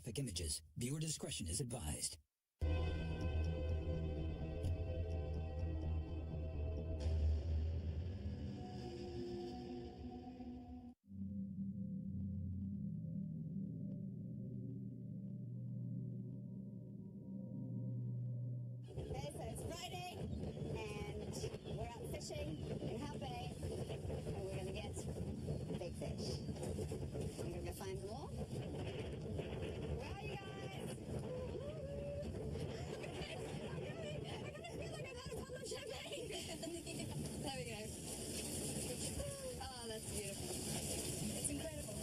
graphic images. Viewer discretion is advised. Okay, so it's Friday, and we're out fishing in Howe Bay, and we're going to get big fish. I'm going to go find them all. Where are you guys? I feel like I've had a bottle of champagne. There we go. Oh, that's beautiful. It's incredible.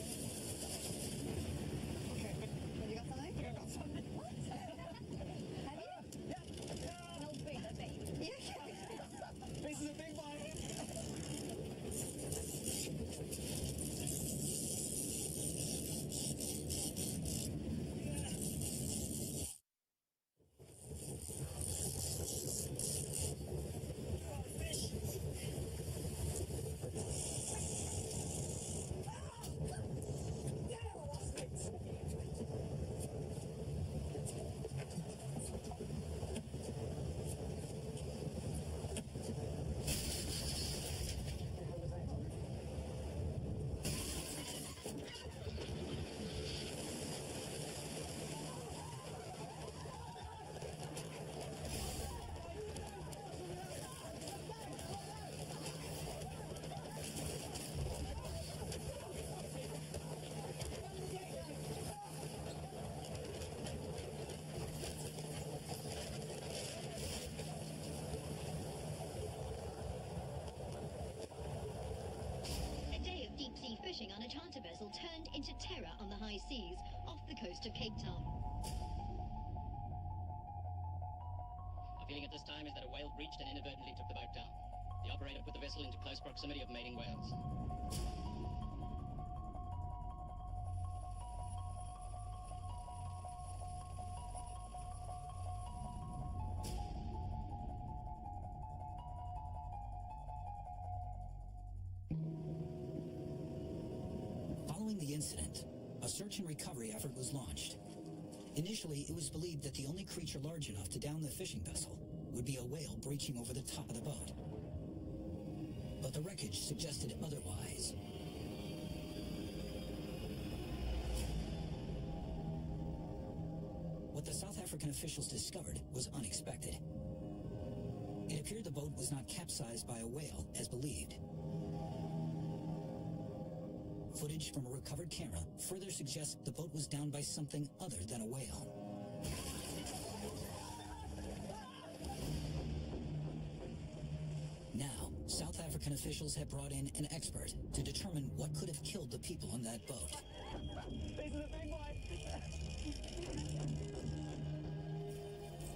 Okay. Have you got something? I got something. What? Have you? Yeah. No bigger, baby. Yeah. This is a big one. Fishing on a charter vessel turned into terror on the high seas off the coast of Cape Town. Our feeling at this time is that a whale breached and inadvertently took the boat down. The operator put the vessel into close proximity of mating whales. Following the incident, a search and recovery effort was launched. Initially, it was believed that the only creature large enough to down the fishing vessel would be a whale breaching over the top of the boat. But the wreckage suggested otherwise. What the South African officials discovered was unexpected. It appeared the boat was not capsized by a whale, as believed. Footage from a recovered camera further suggests the boat was downed by something other than a whale. Now, South African officials have brought in an expert to determine what could have killed the people on that boat. This is a big one.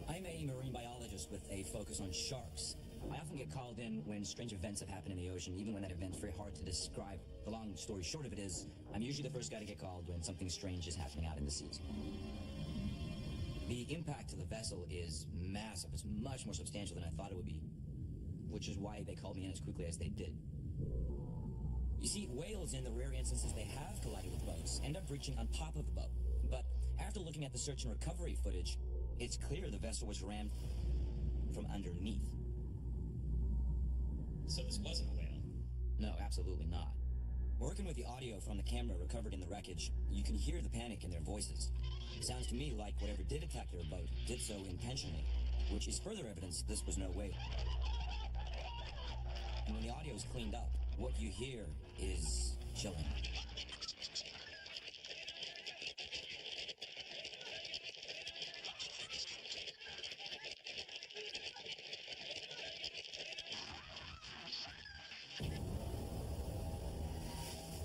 I'm a marine biologist with a focus on sharks. I often get called in when strange events have happened in the ocean, even when that event's very hard to describe. The long story short of it is, I'm usually the first guy to get called when something strange is happening out in the seas. The impact to the vessel is massive. It's much more substantial than I thought it would be, which is why they called me in as quickly as they did. You see, whales, in the rare instances they have collided with boats, end up breaching on top of the boat. But after looking at the search and recovery footage, it's clear the vessel was rammed from underneath. So this wasn't a whale? No, absolutely not. Working with the audio from the camera recovered in the wreckage, you can hear the panic in their voices. It sounds to me like whatever did attack their boat did so intentionally, which is further evidence this was no whale. And when the audio is cleaned up, what you hear is chilling.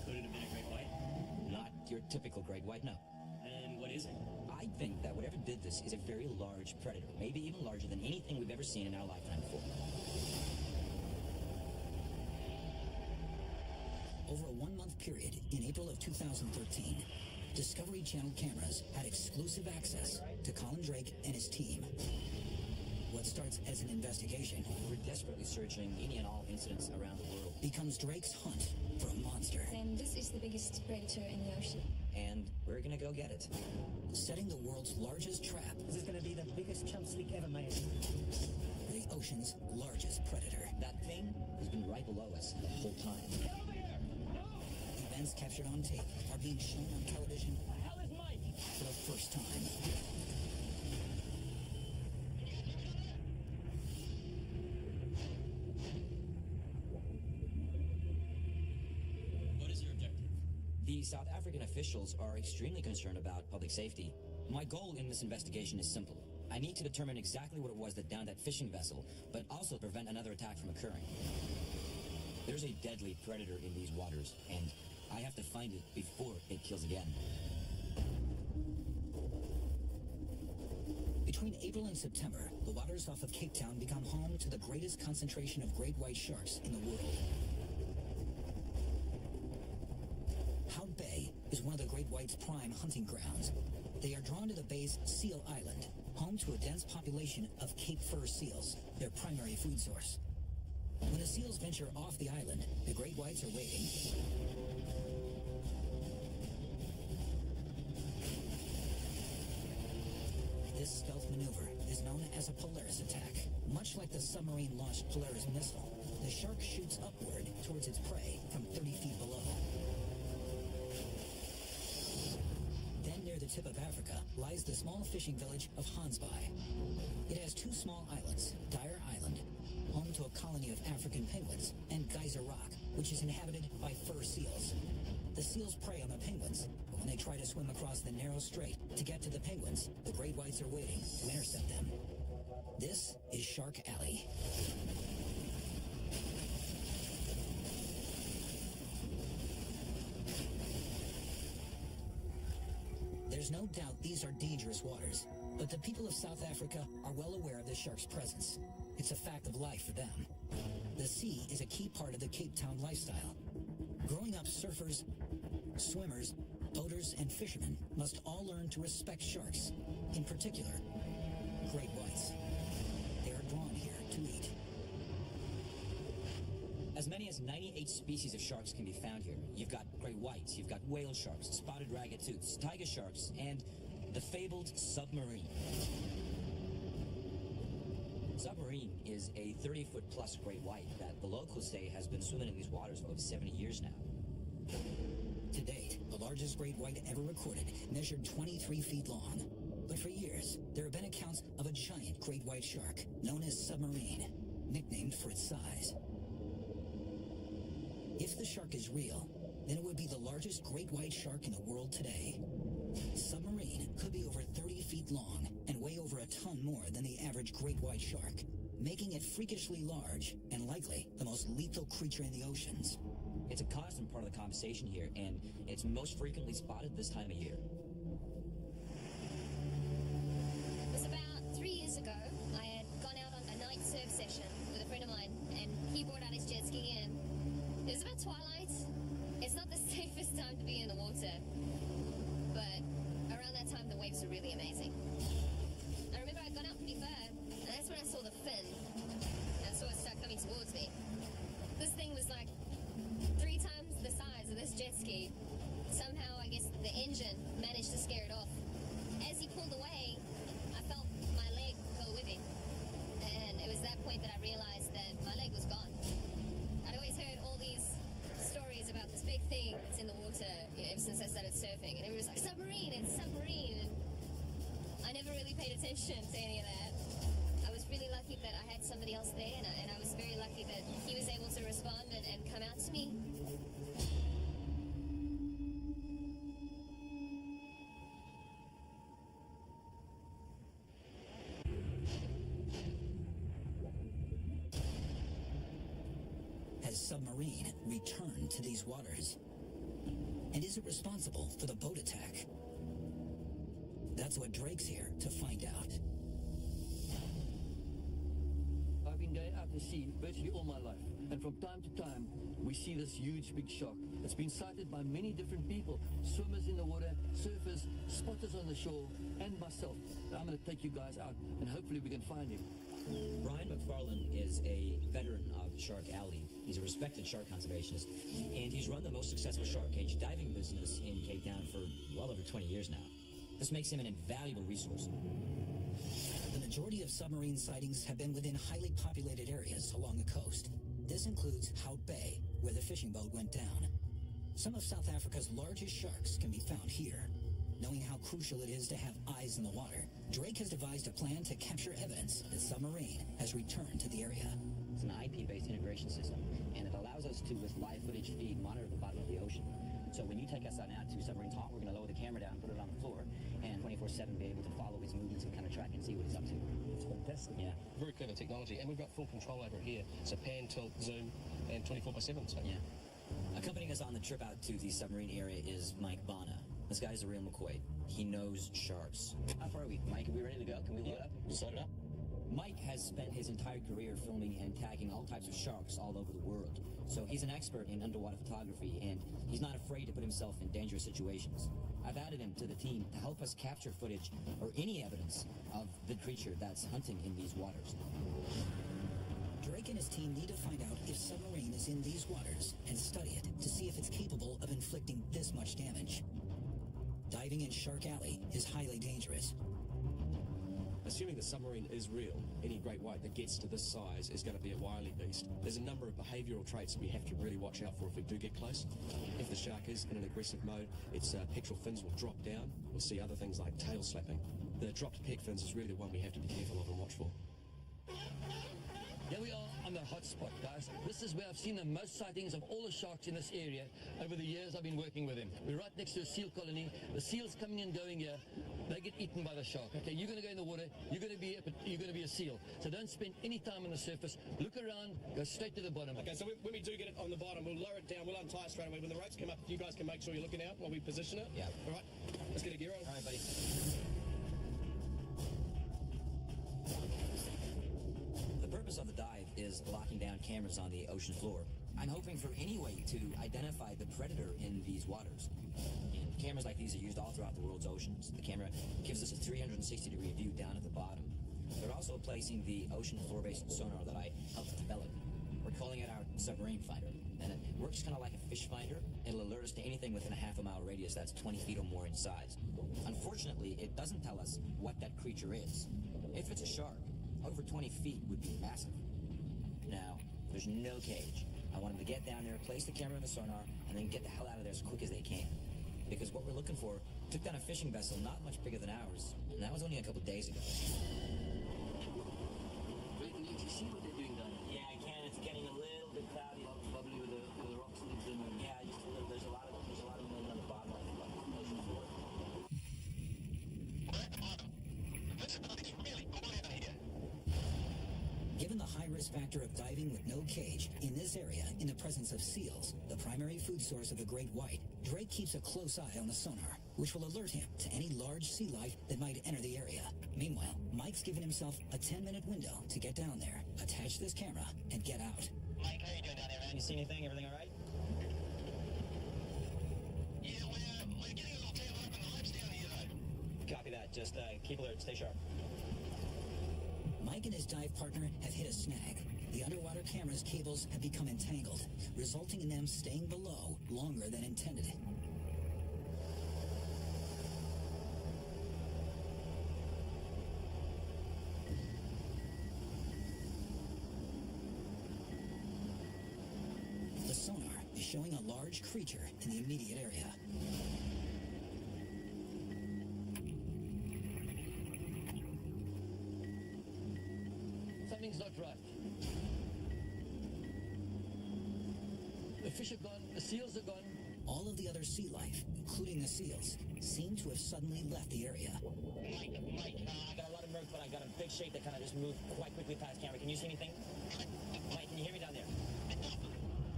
Could it have been a great white? Not your typical great white, no. And what is it? I think that whatever did this is a very large predator, maybe even larger than anything we've ever seen in our lifetime before. Over a one-month period in April of 2013, Discovery Channel cameras had exclusive access to Colin Drake and his team. What starts as an investigation We're desperately searching any and all incidents around the world. becomes Drake's hunt for a monster. And this is the biggest predator in the ocean. and we're gonna go get it. Setting the world's largest trap, This is going to be the biggest chump slick ever made. the ocean's largest predator. That thing has been right below us the whole time. Get over here! No! Events captured on tape are being shown on television The hell is Mike? for the first time. What is your objective? The South African officials are extremely concerned about public safety. My goal in this investigation is simple. I need to determine exactly what it was that downed that fishing vessel, but also prevent another attack from occurring. There's a deadly predator in these waters, and I have to find it before it kills again. Between April and September, the waters off of Cape Town become home to the greatest concentration of great white sharks in the world. Hout Bay is one of the great white's prime hunting grounds. They are drawn to the bay's Seal Island, home to a dense population of Cape fur seals, their primary food source. When the seals venture off the island, the great whites are waiting. This stealth maneuver is known as a Polaris attack. Much like the submarine-launched Polaris missile, the shark shoots upward towards its prey from 30 feet below. Then near the tip of Africa lies the small fishing village of Hansby. It has two small islands, Dyer Island, home to a colony of African penguins, and Geyser Rock, which is inhabited by fur seals. The seals prey on the penguins, but when they try to swim across the narrow strait to get to the penguins, the great whites are waiting to intercept them. This is Shark Alley. There's no doubt these are dangerous waters, but the people of South Africa are well aware of the shark's presence. It's a fact of life for them. The sea is a key part of the Cape Town lifestyle. Growing up, surfers, swimmers, boaters, and fishermen must all learn to respect sharks, in particular, great whites. They are drawn here to eat. As many as 98 species of sharks can be found here. You've got great whites, you've got whale sharks, spotted ragged-tooths, tiger sharks, and the fabled submarine. Submarine is a 30-foot-plus great white that the locals say has been swimming in these waters for over 70 years now. To date, the largest great white ever recorded measured 23 feet long. But for years, there have been accounts of a giant great white shark known as Submarine, nicknamed for its size. If the shark is real, then it would be the largest great white shark in the world today. Submarine could be over 30 feet long and weigh over a ton more than the average great white shark, making it freakishly large and likely the most lethal creature in the oceans. It's a constant part of the conversation here, and it's most frequently spotted this time of year. It was about 3 years ago. I had gone out on a night surf session with a friend of mine, and he brought out his jet ski, and it was about twilight. It's not the safest time to be in the water, but around that time the waves were really amazing. I remember I'd gone out pretty far, and that's when I saw the fin, and I saw it start coming towards me. This thing was like 3 times the size of this jet ski. Somehow, I guess the engine managed to scare it off. As he pulled away, I felt my leg go with him, and it was that point that I realized that my leg was gone. I'd always heard all these stories about this big thing that's in the water, ever since I started surfing, and everybody was like, submarine, it's submarine, and I never really paid attention to any of that. I was really lucky that I had somebody else there, and I was very lucky that he was able to respond and come out to me. Has Submarine returned to these waters? And is it responsible for the boat attack? That's what Drake's here to find out. I've been going up the sea virtually all my life. And from time to time, we see this huge big shark. It's been sighted by many different people, swimmers in the water, surfers, spotters on the shore, and myself. I'm going to take you guys out, and hopefully we can find him. Brian McFarlane is a veteran of Shark Alley. He's a respected shark conservationist, and he's run the most successful shark cage diving business in Cape Town for well over 20 years now. This makes him an invaluable resource. The majority of submarine sightings have been within highly populated areas along the coast. This includes Hout Bay, where the fishing boat went down. Some of South Africa's largest sharks can be found here. Knowing how crucial it is to have eyes in the water, Drake has devised a plan to capture evidence that submarine has returned to the area. It's an IP-based integration system, and it allows us to, with live footage feed, monitor the bottom of the ocean. So when you take us out now to Submarine Talk, we're going to lower the camera down, put it on the floor, and 24/7 be able to follow his movements and kind of track and see what he's up to. It's fantastic. Yeah. Very clever technology, and we've got full control over it here. So pan, tilt, zoom, and 24/7. So. Yeah. Accompanying us on the trip out to the submarine area is Mike Bonna. This guy's a real McCoy. He knows sharks. How far are we, Mike? Are we ready to go? Can we load up? Set it up. Mike has spent his entire career filming and tagging all types of sharks all over the world. So he's an expert in underwater photography, and he's not afraid to put himself in dangerous situations. I've added him to the team to help us capture footage or any evidence of the creature that's hunting in these waters. Drake and his team need to find out if submarine is in these waters and study it to see if it's capable of inflicting this much damage. Diving in Shark Alley is highly dangerous. Assuming the submarine is real, any great white that gets to this size is going to be a wily beast. There's a number of behavioural traits that we have to really watch out for if we do get close. If the shark is in an aggressive mode, its pectoral fins will drop down. We'll see other things like tail slapping. The dropped pec fins is really the one we have to be careful of and watch for. Here we are on the hot spot, guys. This is where I've seen the most sightings of all the sharks in this area over the years I've been working with him. We're right next to a seal colony. The seals coming and going here, they get eaten by the shark. Okay, you're going to go in the water, you're going to be a seal. So don't spend any time on the surface. Look around, go straight to the bottom. Okay, so when we do get it on the bottom, we'll lower it down, we'll untie it straight away. When the ropes come up, you guys can make sure you're looking out while we position it. Yeah. All right, let's get a gear on. All right, buddy. The purpose of the dive is locking down cameras on the ocean floor. I'm hoping for any way to identify the predator in these waters. And cameras like these are used all throughout the world's oceans. The camera gives us a 360-degree view down at the bottom. They're also placing the ocean floor-based sonar that I helped develop. We're calling it our submarine finder. And it works kind of like a fish finder. It'll alert us to anything within a half-a-mile radius that's 20 feet or more in size. Unfortunately, it doesn't tell us what that creature is. If it's a shark, over 20 feet would be massive. Now, there's no cage. I want them to get down there, place the camera in the sonar, and then get the hell out of there as quick as they can. Because what we're looking for took down a fishing vessel not much bigger than ours, and that was only a couple days ago. Wait, can you see what they're doing down there? Yeah, I can. It's getting a little bit cloudy. Bubbly with the rocks and the Yeah, just a little. There's a lot of them on the bottom of the ocean floor. Given the high risk factor of diving with no cage in this area in the presence of seals, the primary food source of the great white, Drake keeps a close eye on the sonar, which will alert him to any large sea life that might enter the area. Meanwhile, Mike's given himself a 10-minute window to get down there, attach this camera, and get out. Mike, how are you doing down there, man? You see anything? Everything all right? Yeah, we're getting a little tail up in the lights down here, though. Copy that. Just keep alert. Stay sharp. Mike and his dive partner have hit a snag. The underwater camera's cables have become entangled, resulting in them staying below longer than intended. The sonar is showing a large creature in the immediate area. Something's not right. The fish are gone, the seals are gone. All of the other sea life, including the seals, seem to have suddenly left the area. Mike, I got a lot of nerve, but I got a big shape that kind of just moved quite quickly past camera. Can you see anything? Mike, can you hear me down there?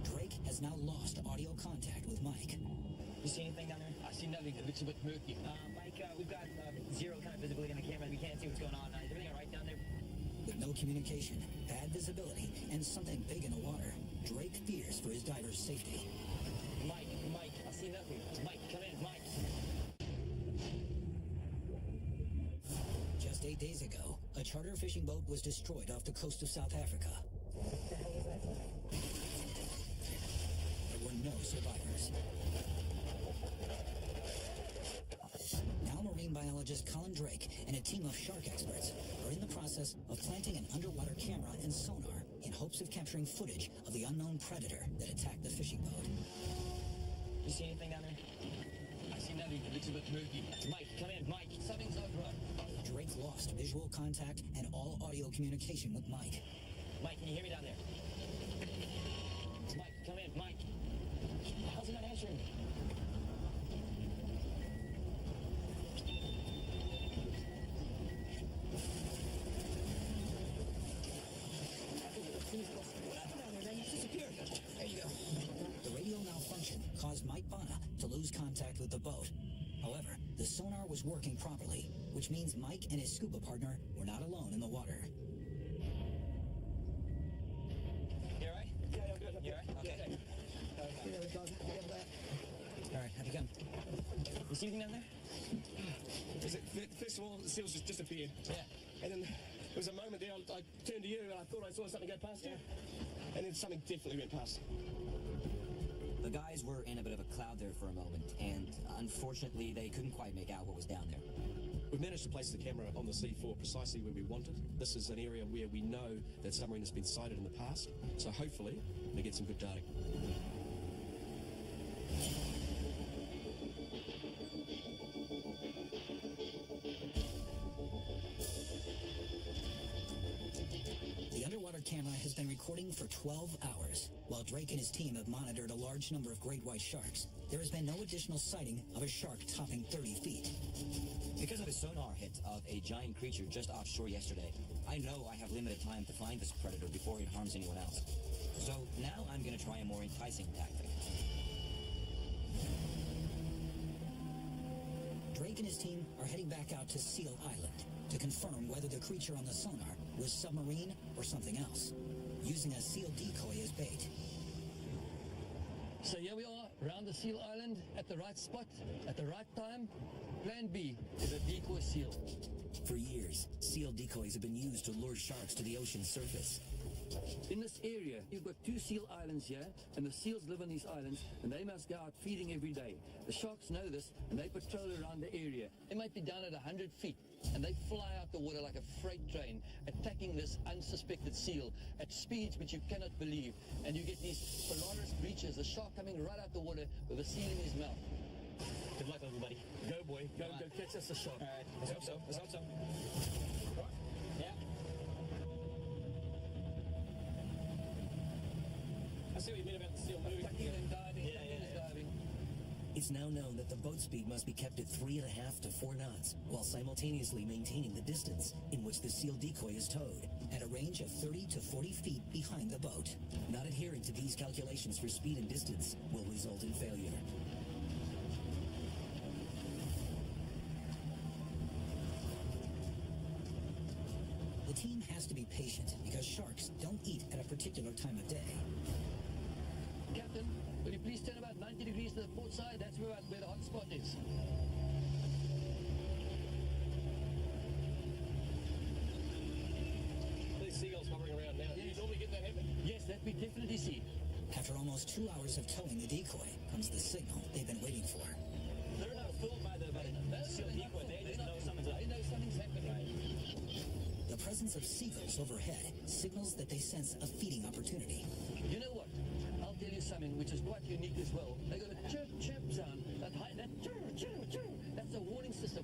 Drake has now lost audio contact with Mike. You see anything down there? I see nothing. It looks a bit murky. Mike, we've got zero kind of visibility on the camera. We can't see what's going on. Is everything all right down there? With no communication, bad visibility and something big in the water, Drake fears for his diver's safety. Mike, I see nothing. Mike, come in, Mike. Just 8 days ago, a charter fishing boat was destroyed off the coast of South Africa. There were no survivors. Now marine biologist Colin Drake and a team of shark experts are in the process of planting an underwater camera and sonar in hopes of capturing footage of the unknown predator that attacked the fishing boat. You see anything down there? I see nothing. It looks a bit murky. Mike, come in, Mike. Something's not right. Drake lost visual contact and all audio communication with Mike. Mike, can you hear me down there? Mike, come in, Mike. How's he not answering me? There you go. The radio malfunction caused Mike Bana to lose contact with the boat. However, the sonar was working properly, which means Mike and his scuba partner were not alone in the water. You all right? Yeah, I'm good. You all right? Okay. All right, how'd you come? You see anything down there? First of all, the seals just disappeared. Yeah. And then there was a moment there, I turned to you and I thought I saw something go past you. And then something definitely went past. The guys were in a bit of a cloud there for a moment, and unfortunately, they couldn't quite make out what was down there. We've managed to place the camera on the C4 precisely where we wanted. This is an area where we know that submarine has been sighted in the past, so hopefully we get some good data. The underwater camera has been recording for 12 hours. While Drake and his team have monitored a large number of great white sharks, there has been no additional sighting of a shark topping 30 feet. Because of a sonar hit of a giant creature just offshore yesterday, I know I have limited time to find this predator before it harms anyone else. So now I'm going to try a more enticing tactic. Drake and his team are heading back out to Seal Island to confirm whether the creature on the sonar was submarine or something else, using a seal decoy as bait. So here we are, around the seal island, at the right spot, at the right time. Plan B is a decoy seal. For years, seal decoys have been used to lure sharks to the ocean's surface. In this area, you've got 2 seal islands here, and the seals live on these islands, and they must go out feeding every day. The sharks know this, and they patrol around the area. They might be down at 100 feet, and they fly out the water like a freight train, attacking this unsuspected seal at speeds which you cannot believe. And you get these Polaris breaches, the shark coming right out the water with a seal in his mouth. Good luck, everybody. Go, boy. Go catch us a shark. All right. Let's hope so. Let's hope so. Yeah. I see what you mean about the seal moving. Ducking and diving. Diving. It's now known that the boat speed must be kept at 3.5 to 4 knots, while simultaneously maintaining the distance in which the seal decoy is towed, At a range of 30 to 40 feet behind the boat. Not adhering to these calculations for speed and distance will result in failure. The team has to be patient because sharks don't eat at a particular time of day. Captain, will you please turn about 90 degrees to the port side? That's where the hot spot is. These seagulls hovering around now. Do you normally get that happen? Yes, that we definitely see. After almost 2 hours of towing the decoy comes the signal they've been waiting for. They're not fooled by the seal decoy. They just know something's up. They know something's happening. The presence of seagulls overhead signals that they sense a feeding opportunity. You know what? I'll tell you something which is quite unique as well. They got a chirp, chirp sound. That chirp, chirp, chirp. That's a warning system.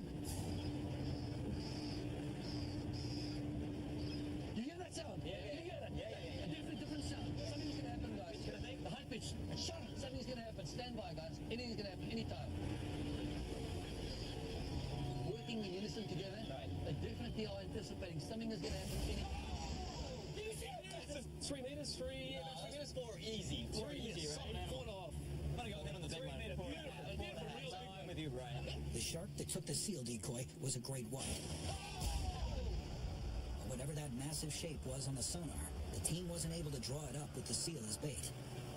You hear that sound? Yeah. You hear that? Yeah. A different sound. Something's going to happen, guys. The high pitch. Shut up. Something's going to happen. Stand by, guys. Anything's going to happen anytime. Working in unison together. Right. They definitely are anticipating something is going to happen anytime. 3 meters, 3 meters. 4 easy. 4 easy, right? 4.5. I'm gonna go on the big one. I'm with you, Brian. The shark that took the seal decoy was a great white. But whatever that massive shape was on the sonar, The team wasn't able to draw it up with the seal as bait.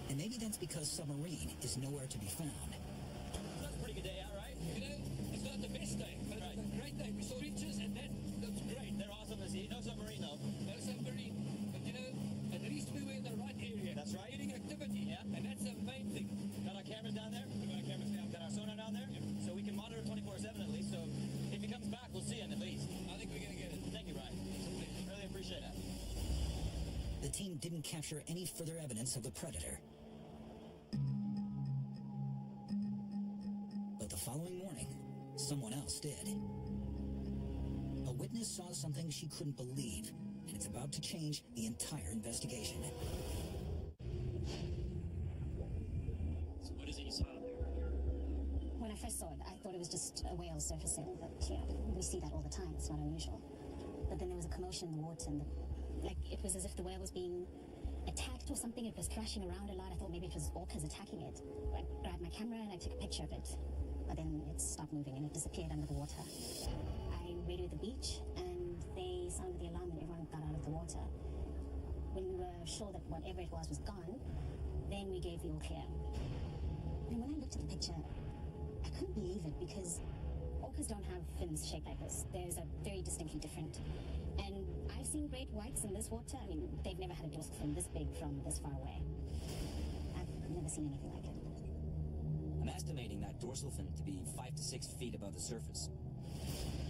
And maybe that's because submarine is nowhere to be found. That's a pretty good day out, right? You know, it's not the best day, but it's a great day. We saw creatures and that's great. They're awesome to see. No submarine, though. No submarine, but you know, at least we were in the right area. That's right. Getting activity, Yeah. and that's the main thing. Got our cameras down there? We got our cameras down. Got our sonar down there? So we can monitor 24/7 at least. So if he comes back, we'll see him at least. I think we're going to get it. Thank you, Ryan. Really appreciate that. The team didn't capture any further evidence of the predator. But the following morning, someone else did. A witness saw something she couldn't believe, and it's about to change the entire investigation. So what is it you saw? When I first saw it, I thought it was just a whale surfacing, but we see that all the time. It's not unusual. But then there was a commotion in the water, and like it was as if the whale was being attacked or something. It was thrashing around a lot. I thought maybe it was orcas attacking it. I grabbed my camera and I took a picture of it. But then it stopped moving and it disappeared under the water. I radioed the beach and they sounded the alarm and everyone got out of the water. When we were sure that whatever it was gone, then we gave the all clear. And when I looked at the picture, I couldn't believe it because orcas don't have fins shaped like this. There's a very distinctly different. And I've seen great whites in this water. I mean, they've never had a dorsal fin this big from this far away. I've never seen anything like it. I'm estimating that dorsal fin to be 5 to 6 feet above the surface.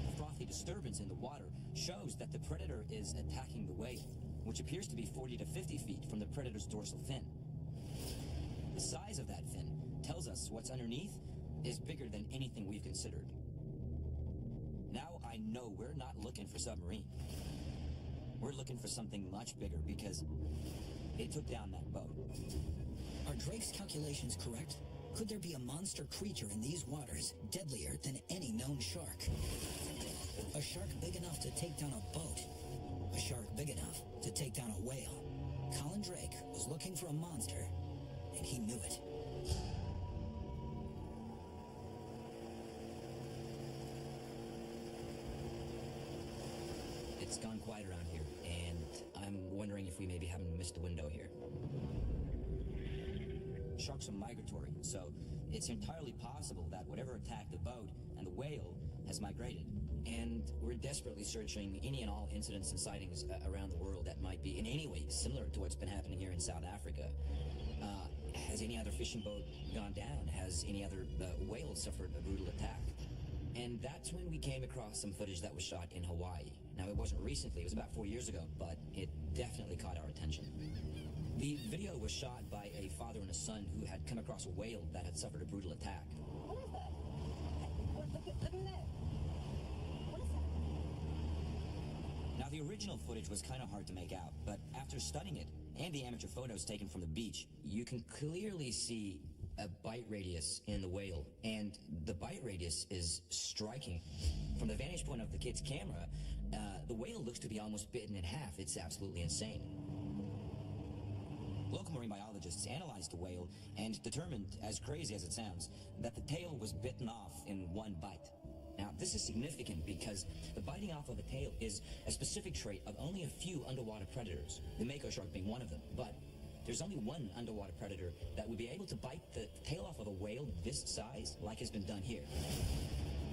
The frothy disturbance in the water shows that the predator is attacking the whale, which appears to be 40 to 50 feet from the predator's dorsal fin. The size of that fin tells us what's underneath is bigger than anything we've considered. Now I know we're not looking for submarine. We're looking for something much bigger because it took down that boat. Are Drake's calculations correct? Could there be a monster creature in these waters deadlier than any known shark? A shark big enough to take down a boat. A shark big enough to take down a whale. Colin Drake was looking for a monster, and he knew it. It's gone quiet around here, and I'm wondering if we maybe haven't missed a window here. Sharks are migratory, so it's entirely possible that whatever attacked the boat and the whale has migrated. And we're desperately searching any and all incidents and sightings around the world that might be in any way similar to what's been happening here in South Africa. Has any other fishing boat gone down? Has any other whale suffered a brutal attack? And that's when we came across some footage that was shot in Hawaii. Now, it wasn't recently, it was about 4 years ago, but it definitely caught our attention. The video was shot by a father and a son who had come across a whale that had suffered a brutal attack. What is that? Look in there. What is that? Now, the original footage was kind of hard to make out, but after studying it, and the amateur photos taken from the beach, you can clearly see a bite radius in the whale, and the bite radius is striking. From the vantage point of the kid's camera, the whale looks to be almost bitten in half. It's absolutely insane. Local marine biologists analyzed the whale and determined, as crazy as it sounds, that the tail was bitten off in one bite. Now, this is significant because the biting off of a tail is a specific trait of only a few underwater predators, the mako shark being one of them. But there's only one underwater predator that would be able to bite the tail off of a whale this size, like has been done here.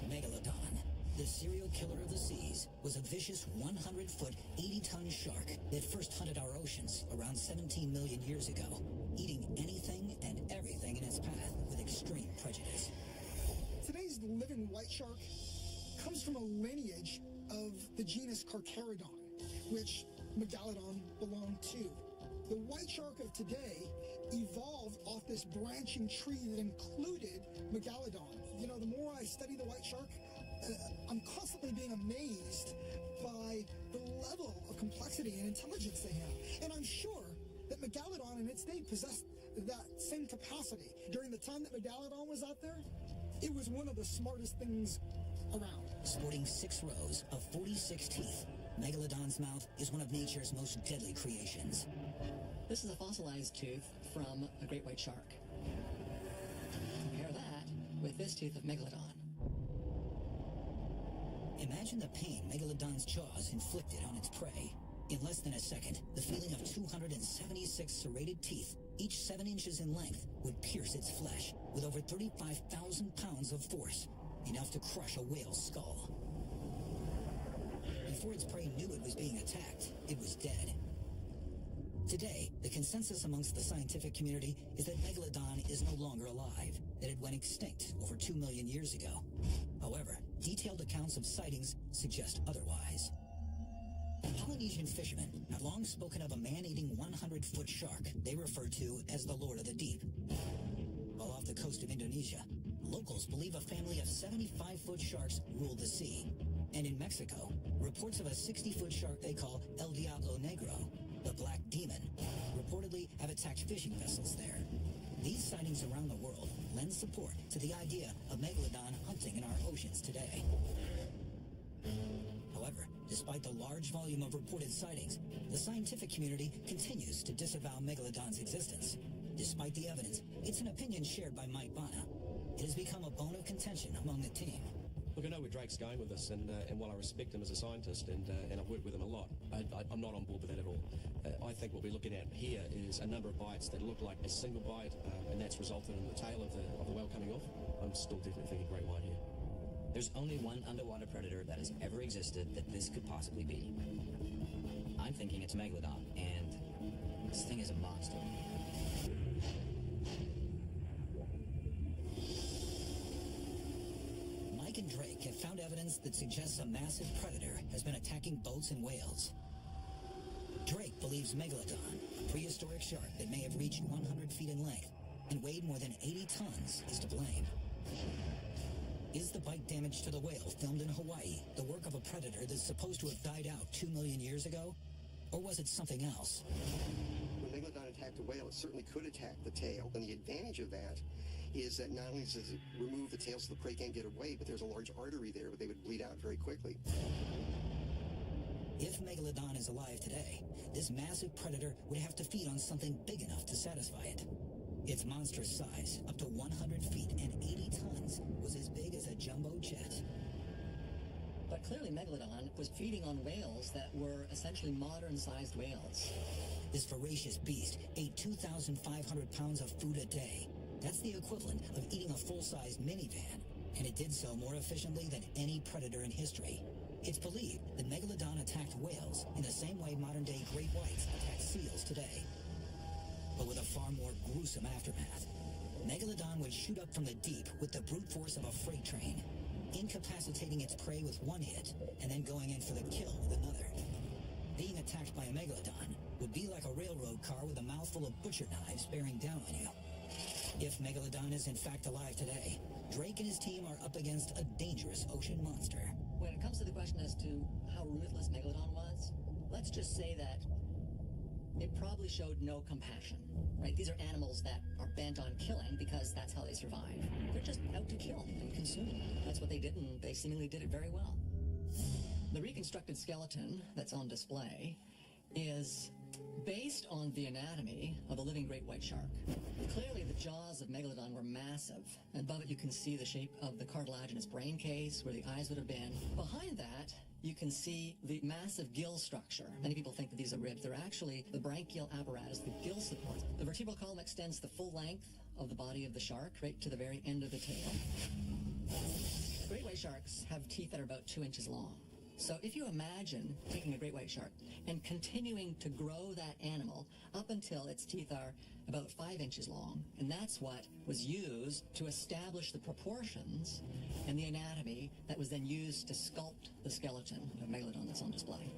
Megalodon, the serial killer of the seas, was a vicious 100-foot, 80-ton shark that first hunted our oceans around 17 million years ago, eating anything and everything in its path with extreme prejudice. Today's living white shark comes from a lineage of the genus Carcharodon, which Megalodon belonged to. The white shark of today evolved off this branching tree that included Megalodon. You know, the more I study the white shark, I'm constantly being amazed by the level of complexity and intelligence they have. And I'm sure that Megalodon in its day possessed that same capacity. During the time that Megalodon was out there, it was one of the smartest things around. Sporting 6 rows of 46 teeth, Megalodon's mouth is one of nature's most deadly creations. This is a fossilized tooth from a great white shark. Compare that with this tooth of Megalodon. Imagine the pain Megalodon's jaws inflicted on its prey. In less than a second, the feeling of 276 serrated teeth, each 7 inches in length, would pierce its flesh with over 35,000 pounds of force, enough to crush a whale's skull. Before its prey knew it was being attacked, it was dead. Today, the consensus amongst the scientific community is that Megalodon is no longer alive, that it went extinct over 2 million years ago. However, detailed accounts of sightings suggest otherwise. Polynesian fishermen have long spoken of a man-eating 100-foot shark they refer to as the Lord of the Deep. While off the coast of Indonesia, locals believe a family of 75-foot sharks ruled the sea. And in Mexico, reports of a 60-foot shark they call El Diablo Negro, the Black Demon, reportedly have attacked fishing vessels there. These sightings around the world lend support to the idea of Megalodon hunting in our oceans today. However, despite the large volume of reported sightings, the scientific community continues to disavow Megalodon's existence. Despite the evidence, it's an opinion shared by Mike Bana. It has become a bone of contention among the team. Look, I know where Drake's going with this, and while I respect him as a scientist and I've worked with him a lot, I'm not on board with that at all. I think what we're looking at here is a number of bites that look like a single bite, and that's resulted in the tail of the whale coming off. I'm still definitely thinking great white here. There's only one underwater predator that has ever existed that this could possibly be. I'm thinking it's Megalodon, and this thing is a monster. Mike and Drake have found evidence that suggests a massive predator has been attacking boats and whales. Drake believes Megalodon, a prehistoric shark that may have reached 100 feet in length and weighed more than 80 tons, is to blame. Is the bite damage to the whale filmed in Hawaii the work of a predator that's supposed to have died out 2 million years ago? Or was it something else? When Megalodon attacked a whale, it certainly could attack the tail, and the advantage of that is that not only does it remove the tail so the prey can't get away, but there's a large artery there, but they would bleed out very quickly. If Megalodon is alive today, this massive predator would have to feed on something big enough to satisfy it. Its monstrous size, up to 100 feet and 80 tons, was as big as a jumbo jet. But clearly Megalodon was feeding on whales that were essentially modern-sized whales. This voracious beast ate 2,500 pounds of food a day. That's the equivalent of eating a full-sized minivan, and it did so more efficiently than any predator in history. It's believed that Megalodon attacked whales in the same way modern-day great whites attack seals today, but with a far more gruesome aftermath. Megalodon would shoot up from the deep with the brute force of a freight train, incapacitating its prey with one hit and then going in for the kill with another. Being attacked by a Megalodon would be like a railroad car with a mouthful of butcher knives bearing down on you. If Megalodon is in fact alive today, Drake and his team are up against a dangerous ocean monster. When it comes to the question as to how ruthless Megalodon was, let's just say that it probably showed no compassion, right? These are animals that are bent on killing because that's how they survive. They're just out to kill and consume. That's what they did, and they seemingly did it very well. The reconstructed skeleton that's on display is based on the anatomy of a living great white shark. Clearly, the jaws of Megalodon were massive. Above it, you can see the shape of the cartilaginous brain case, where the eyes would have been. Behind that, you can see the massive gill structure. Many people think that these are ribs. They're actually the branchial apparatus, the gill support. The vertebral column extends the full length of the body of the shark, right to the very end of the tail. Great white sharks have teeth that are about 2 inches long. So if you imagine taking a great white shark and continuing to grow that animal up until its teeth are about 5 inches long, and that's what was used to establish the proportions and the anatomy that was then used to sculpt the skeleton of Megalodon that's on display.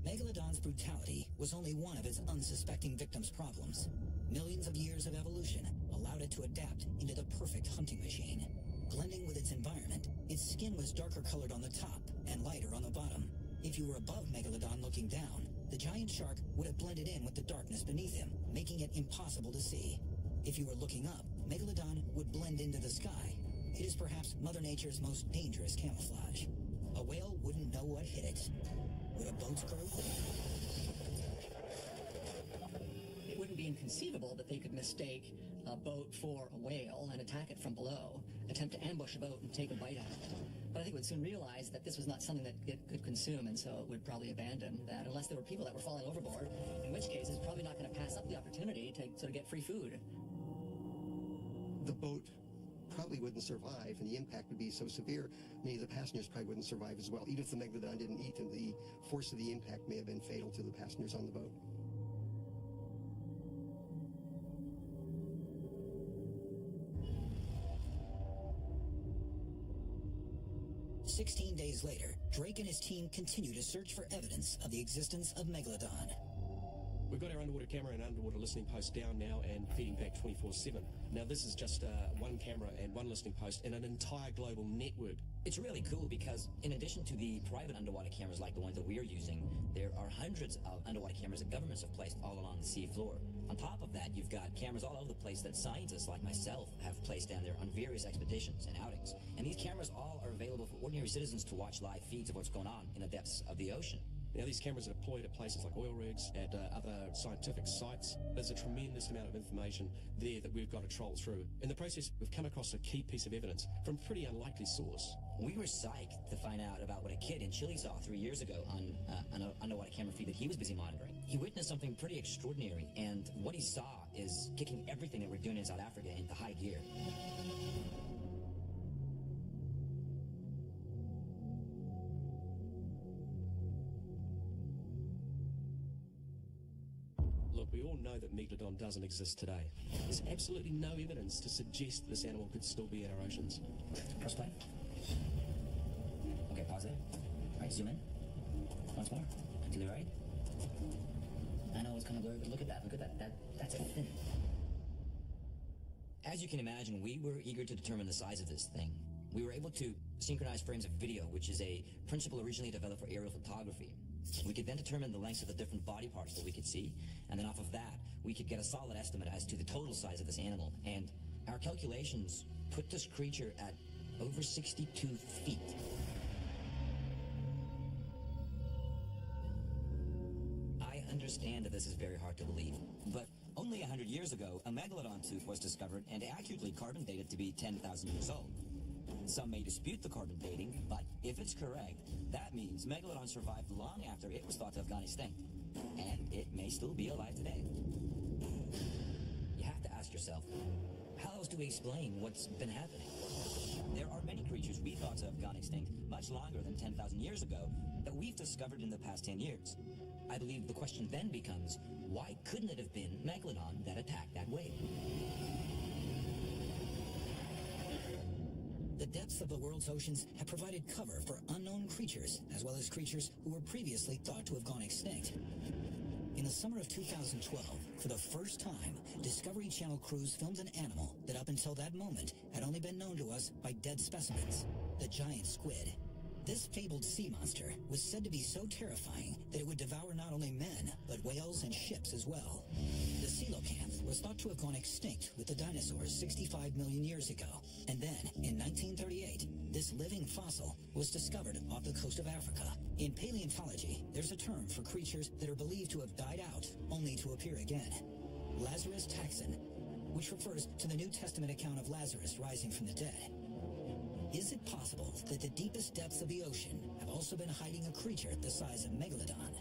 Megalodon's brutality was only one of its unsuspecting victims' problems. Millions of years of evolution allowed it to adapt into the perfect hunting machine. Blending with its environment, its skin was darker colored on the top and lighter on the bottom. If you were above Megalodon looking down, the giant shark would have blended in with the darkness beneath him, making it impossible to see. If you were looking up, Megalodon would blend into the sky. It is perhaps Mother Nature's most dangerous camouflage. A whale wouldn't know what hit it. Would a boat's crew? It wouldn't be inconceivable that they could mistake a boat for a whale and attack it from below, attempt to ambush a boat and take a bite out of it. But I think it would soon realize that this was not something that it could consume, and so it would probably abandon that unless there were people that were falling overboard, in which case it's probably not going to pass up the opportunity to sort of get free food. The boat probably wouldn't survive, and the impact would be so severe, many of the passengers probably wouldn't survive as well. Even if the Megalodon didn't eat them, the force of the impact may have been fatal to the passengers on the boat. "16 days later, Drake and his team continue to search for evidence of the existence of Megalodon. We've got our underwater camera and underwater listening post down now and feeding back 24/7. Now this is just one camera and one listening post in an entire global network. It's really cool because in addition to the private underwater cameras like the ones that we're using, there are hundreds of underwater cameras that governments have placed all along the sea floor. On top of that, you've got cameras all over the place that scientists like myself have placed down there on various expeditions and outings. And these cameras all are available for ordinary citizens to watch live feeds of what's going on in the depths of the ocean. Now, these cameras are deployed at places like oil rigs, at other scientific sites. There's a tremendous amount of information there that we've got to troll through. In the process, we've come across a key piece of evidence from a pretty unlikely source. We were psyched to find out about what a kid in Chile saw 3 years ago on an underwater camera feed that he was busy monitoring. He witnessed something pretty extraordinary, and what he saw is kicking everything that we're doing in South Africa into high gear. Look, we all know that Megalodon doesn't exist today. There's absolutely no evidence to suggest this animal could still be in our oceans. Press play. Okay, pause it. All right, zoom in. Once more. To the right. I know it's kind of blurry, but look at that. Look at that. That's a fin. As you can imagine, we were eager to determine the size of this thing. We were able to synchronize frames of video, which is a principle originally developed for aerial photography. We could then determine the lengths of the different body parts that we could see, and then off of that, we could get a solid estimate as to the total size of this animal. And our calculations put this creature at over 62 feet. I understand that this is very hard to believe, but only 100 years ago, a megalodon tooth was discovered and accurately carbon dated to be 10,000 years old. Some may dispute the carbon dating, but if it's correct, that means Megalodon survived long after it was thought to have gone extinct. And it may still be alive today. You have to ask yourself, how else do we explain what's been happening? There are many creatures we thought to have gone extinct much longer than 10,000 years ago that we've discovered in the past 10 years. I believe the question then becomes, why couldn't it have been Megalodon that attacked that whale? The depths of the world's oceans have provided cover for unknown creatures, as well as creatures who were previously thought to have gone extinct. In the summer of 2012, for the first time, Discovery Channel crews filmed an animal that up until that moment had only been known to us by dead specimens, the giant squid. This fabled sea monster was said to be so terrifying that it would devour not only men, but whales and ships as well. The coelacanth was thought to have gone extinct with the dinosaurs 65 million years ago. And then, in 1938, this living fossil was discovered off the coast of Africa. In paleontology, there's a term for creatures that are believed to have died out, only to appear again. Lazarus taxon, which refers to the New Testament account of Lazarus rising from the dead. Is it possible that the deepest depths of the ocean have also been hiding a creature the size of Megalodon?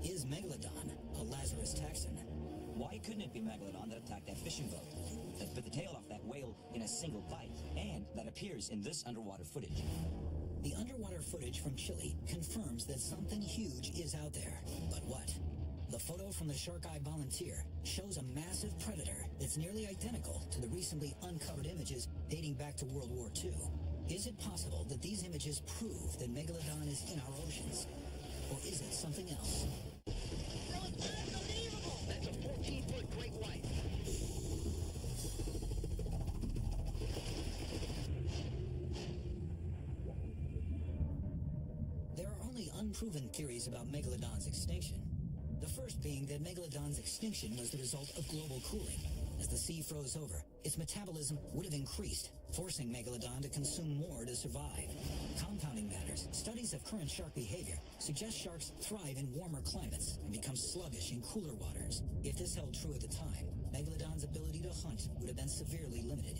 Is Megalodon a Lazarus taxon? Why couldn't it be Megalodon that attacked that fishing boat, that bit the tail off that whale in a single bite, and that appears in this underwater footage? The underwater footage from Chile confirms that something huge is out there. But what? The photo from the Shark Eye Volunteer shows a massive predator that's nearly identical to the recently uncovered images dating back to World War II. Is it possible that these images prove that Megalodon is in our oceans? Or is it something else? That was unbelievable! That's a 14-foot great white. There are only unproven theories about Megalodon's extinction. The first being that Megalodon's extinction was the result of global cooling. As the sea froze over, its metabolism would have increased, forcing Megalodon to consume more to survive. Compounding matters, studies of current shark behavior suggest sharks thrive in warmer climates and become sluggish in cooler waters. If this held true at the time, Megalodon's ability to hunt would have been severely limited.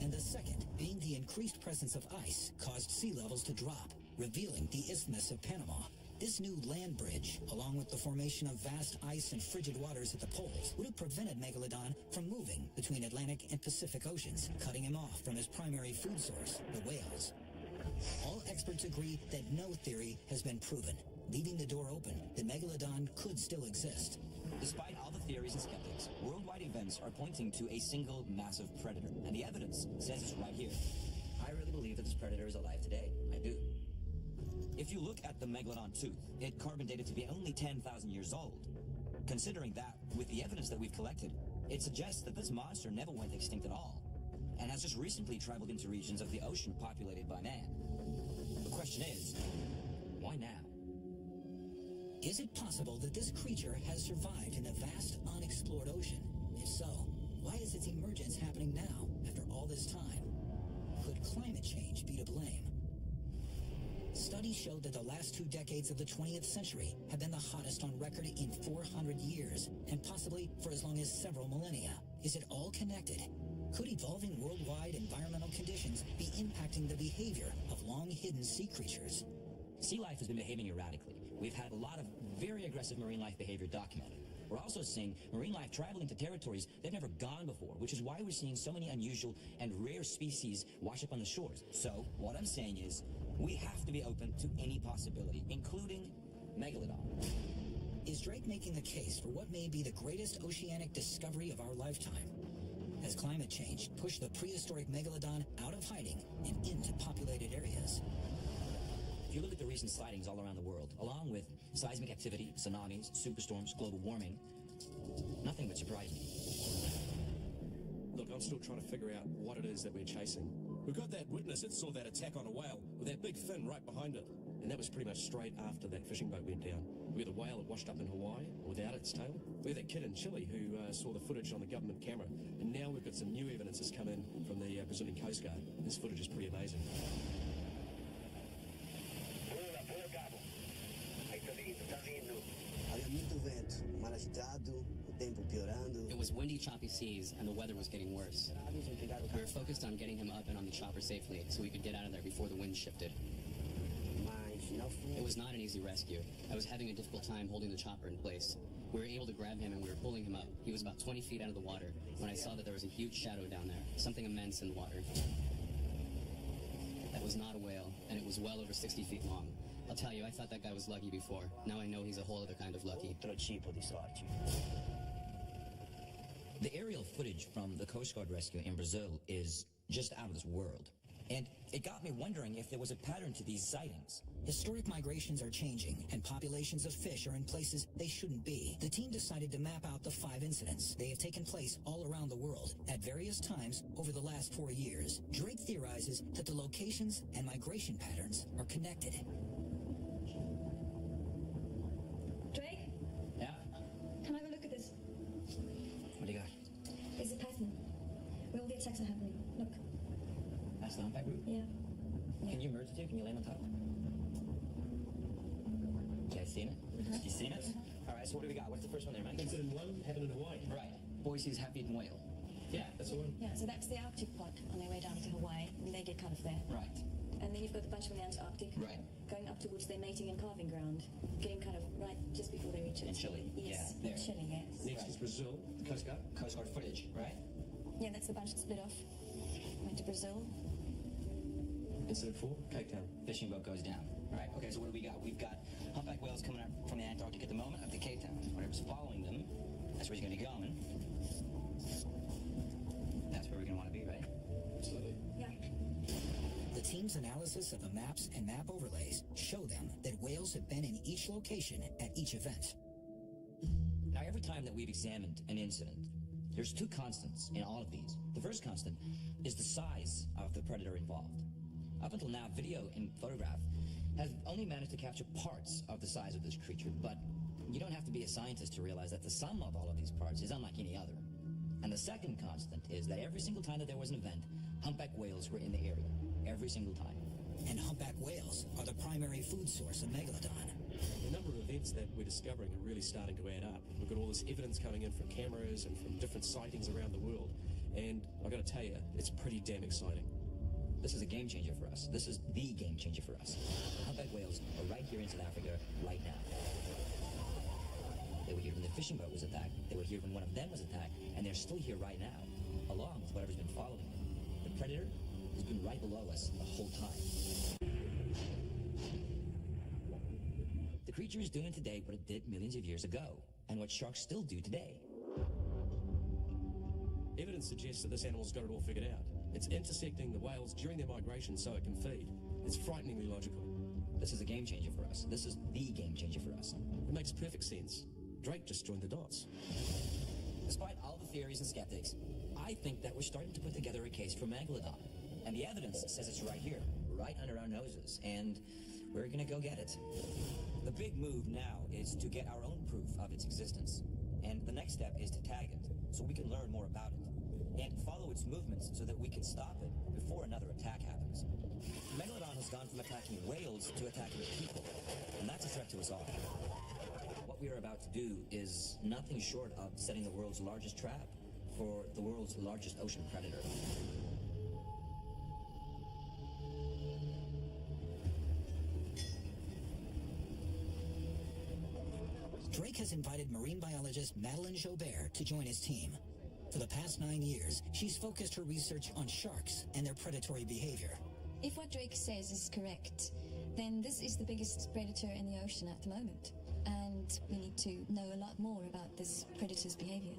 And the second being the increased presence of ice caused sea levels to drop, revealing the Isthmus of Panama. This new land bridge, along with the formation of vast ice and frigid waters at the poles, would have prevented Megalodon from moving between Atlantic and Pacific Oceans, cutting him off from his primary food source, the whales. All experts agree that no theory has been proven, leaving the door open that Megalodon could still exist. Despite all the theories and skeptics, worldwide events are pointing to a single massive predator, and the evidence says it's right here. I really believe that this predator is alive today. I do. If you look at the Megalodon tooth, it carbon dated to be only 10,000 years old. Considering that, with the evidence that we've collected, it suggests that this monster never went extinct at all, and has just recently traveled into regions of the ocean populated by man. The question is, why now? Is it possible that this creature has survived in the vast, unexplored ocean? If so, why is its emergence happening now, after all this time? Could climate change be to blame? Studies show that the last 2 decades of the 20th century have been the hottest on record in 400 years, and possibly for as long as several millennia. Is it all connected? Could evolving worldwide environmental conditions be impacting the behavior of long-hidden sea creatures? Sea life has been behaving erratically. We've had a lot of very aggressive marine life behavior documented. We're also seeing marine life traveling to territories they've never gone before, which is why we're seeing so many unusual and rare species wash up on the shores. So, what I'm saying is, we have to be open to any possibility, including Megalodon. Is Drake making the case for what may be the greatest oceanic discovery of our lifetime? Has climate change pushed the prehistoric Megalodon out of hiding and into populated areas? If you look at the recent sightings all around the world, along with seismic activity, tsunamis, superstorms, global warming, nothing would surprise me. Look, I'm still trying to figure out what it is that we're chasing. We've got that witness, it saw that attack on a whale with that big fin right behind it. And that was pretty much straight after that fishing boat went down. We had the whale that washed up in Hawaii without its tail. We had that kid in Chile who saw the footage on the government camera. And now we've got some new evidence that's come in from the Brazilian Coast Guard. This footage is pretty amazing. It was windy, choppy seas, and the weather was getting worse. We were focused on getting him up and on the chopper safely so we could get out of there before the wind shifted. It was not an easy rescue. I was having a difficult time holding the chopper in place. We were able to grab him and we were pulling him up. He was about 20 feet out of the water when I saw that there was a huge shadow down there, something immense in the water. That was not a whale, and it was well over 60 feet long. I'll tell you, I thought that guy was lucky before. Now I know he's a whole other kind of lucky. The aerial footage from the Coast Guard rescue in Brazil is just out of this world. And it got me wondering if there was a pattern to these sightings. Historic migrations are changing, and populations of fish are in places they shouldn't be. The team decided to map out the 5 incidents. They have taken place all around the world at various times over the last 4 years. Drake theorizes that the locations and migration patterns are connected. Drake? Yeah? Come have a look at this. What do you got? It's a pattern where all the attacks are happening. Look. That's the humpback route? Yeah. Can you merge the two? Can you land on top? Okay, seen it? You seen it? All right, so what do we got? What's the first one there, Mike? Incident 1 happened in Hawaii. Right. Boise's half-eaten whale. Yeah, that's the one. Yeah, so that's the Arctic pod on their way down to Hawaii, and they get cut off there. Right. And then you've got a bunch from the Antarctic. Right. Going up towards their mating and calving ground, getting cut off right just before they reach it. In Chile. Yes, Yeah, there. in Chile, yes. Next is Brazil, the Coast Guard. Coast Guard footage, right? Yeah, that's the bunch that split off. Went to Brazil. Incident 4, Cape Town. Fishing boat goes down. Right, okay, so what do we got? We've got humpback whales coming out from the Antarctic at the moment up to Cape Town. Whatever's following them, that's where he's going to be going. That's where we're going to want to be, right? Absolutely. Yeah. The team's analysis of the maps and map overlays show them that whales have been in each location at each event. Now, every time that we've examined an incident, there's 2 constants in all of these. The first constant is the size of the predator involved. Up until now, video and photograph have only managed to capture parts of the size of this creature, but you don't have to be a scientist to realize that the sum of all of these parts is unlike any other. And the second constant is that every single time that there was an event, humpback whales were in the area. Every single time. And humpback whales are the primary food source of Megalodon. The number of events that we're discovering are really starting to add up. We've got all this evidence coming in from cameras and from different sightings around the world. And I've got to tell you, it's pretty damn exciting. This is a game changer for us. This is the game changer for us. Humpback whales are right here in South Africa right now. They were here when the fishing boat was attacked. They were here when one of them was attacked. And they're still here right now, along with whatever's been following them. The predator has been right below us the whole time. The creature is doing today what it did millions of years ago, and what sharks still do today. Evidence suggests that this animal's got it all figured out. It's intersecting the whales during their migration so it can feed. It's frighteningly logical. This is a game changer for us. This is the game changer for us. It makes perfect sense. Drake just joined the dots. Despite all the theories and skeptics, I think that we're starting to put together a case for Megalodon. And the evidence says it's right here, right under our noses, and we're gonna go get it. The big move now is to get our own proof of its existence. And the next step is to tag it, so we can learn more about it. And follow its movements so that we can stop it before another attack happens. Megalodon has gone from attacking whales to attacking people, and that's a threat to us all. What we are about to do is nothing short of setting the world's largest trap for the world's largest ocean predator. Drake has invited marine biologist Madeleine Jobert to join his team. For the past 9 years, she's focused her research on sharks and their predatory behavior. If what Drake says is correct, then this is the biggest predator in the ocean at the moment. And we need to know a lot more about this predator's behavior.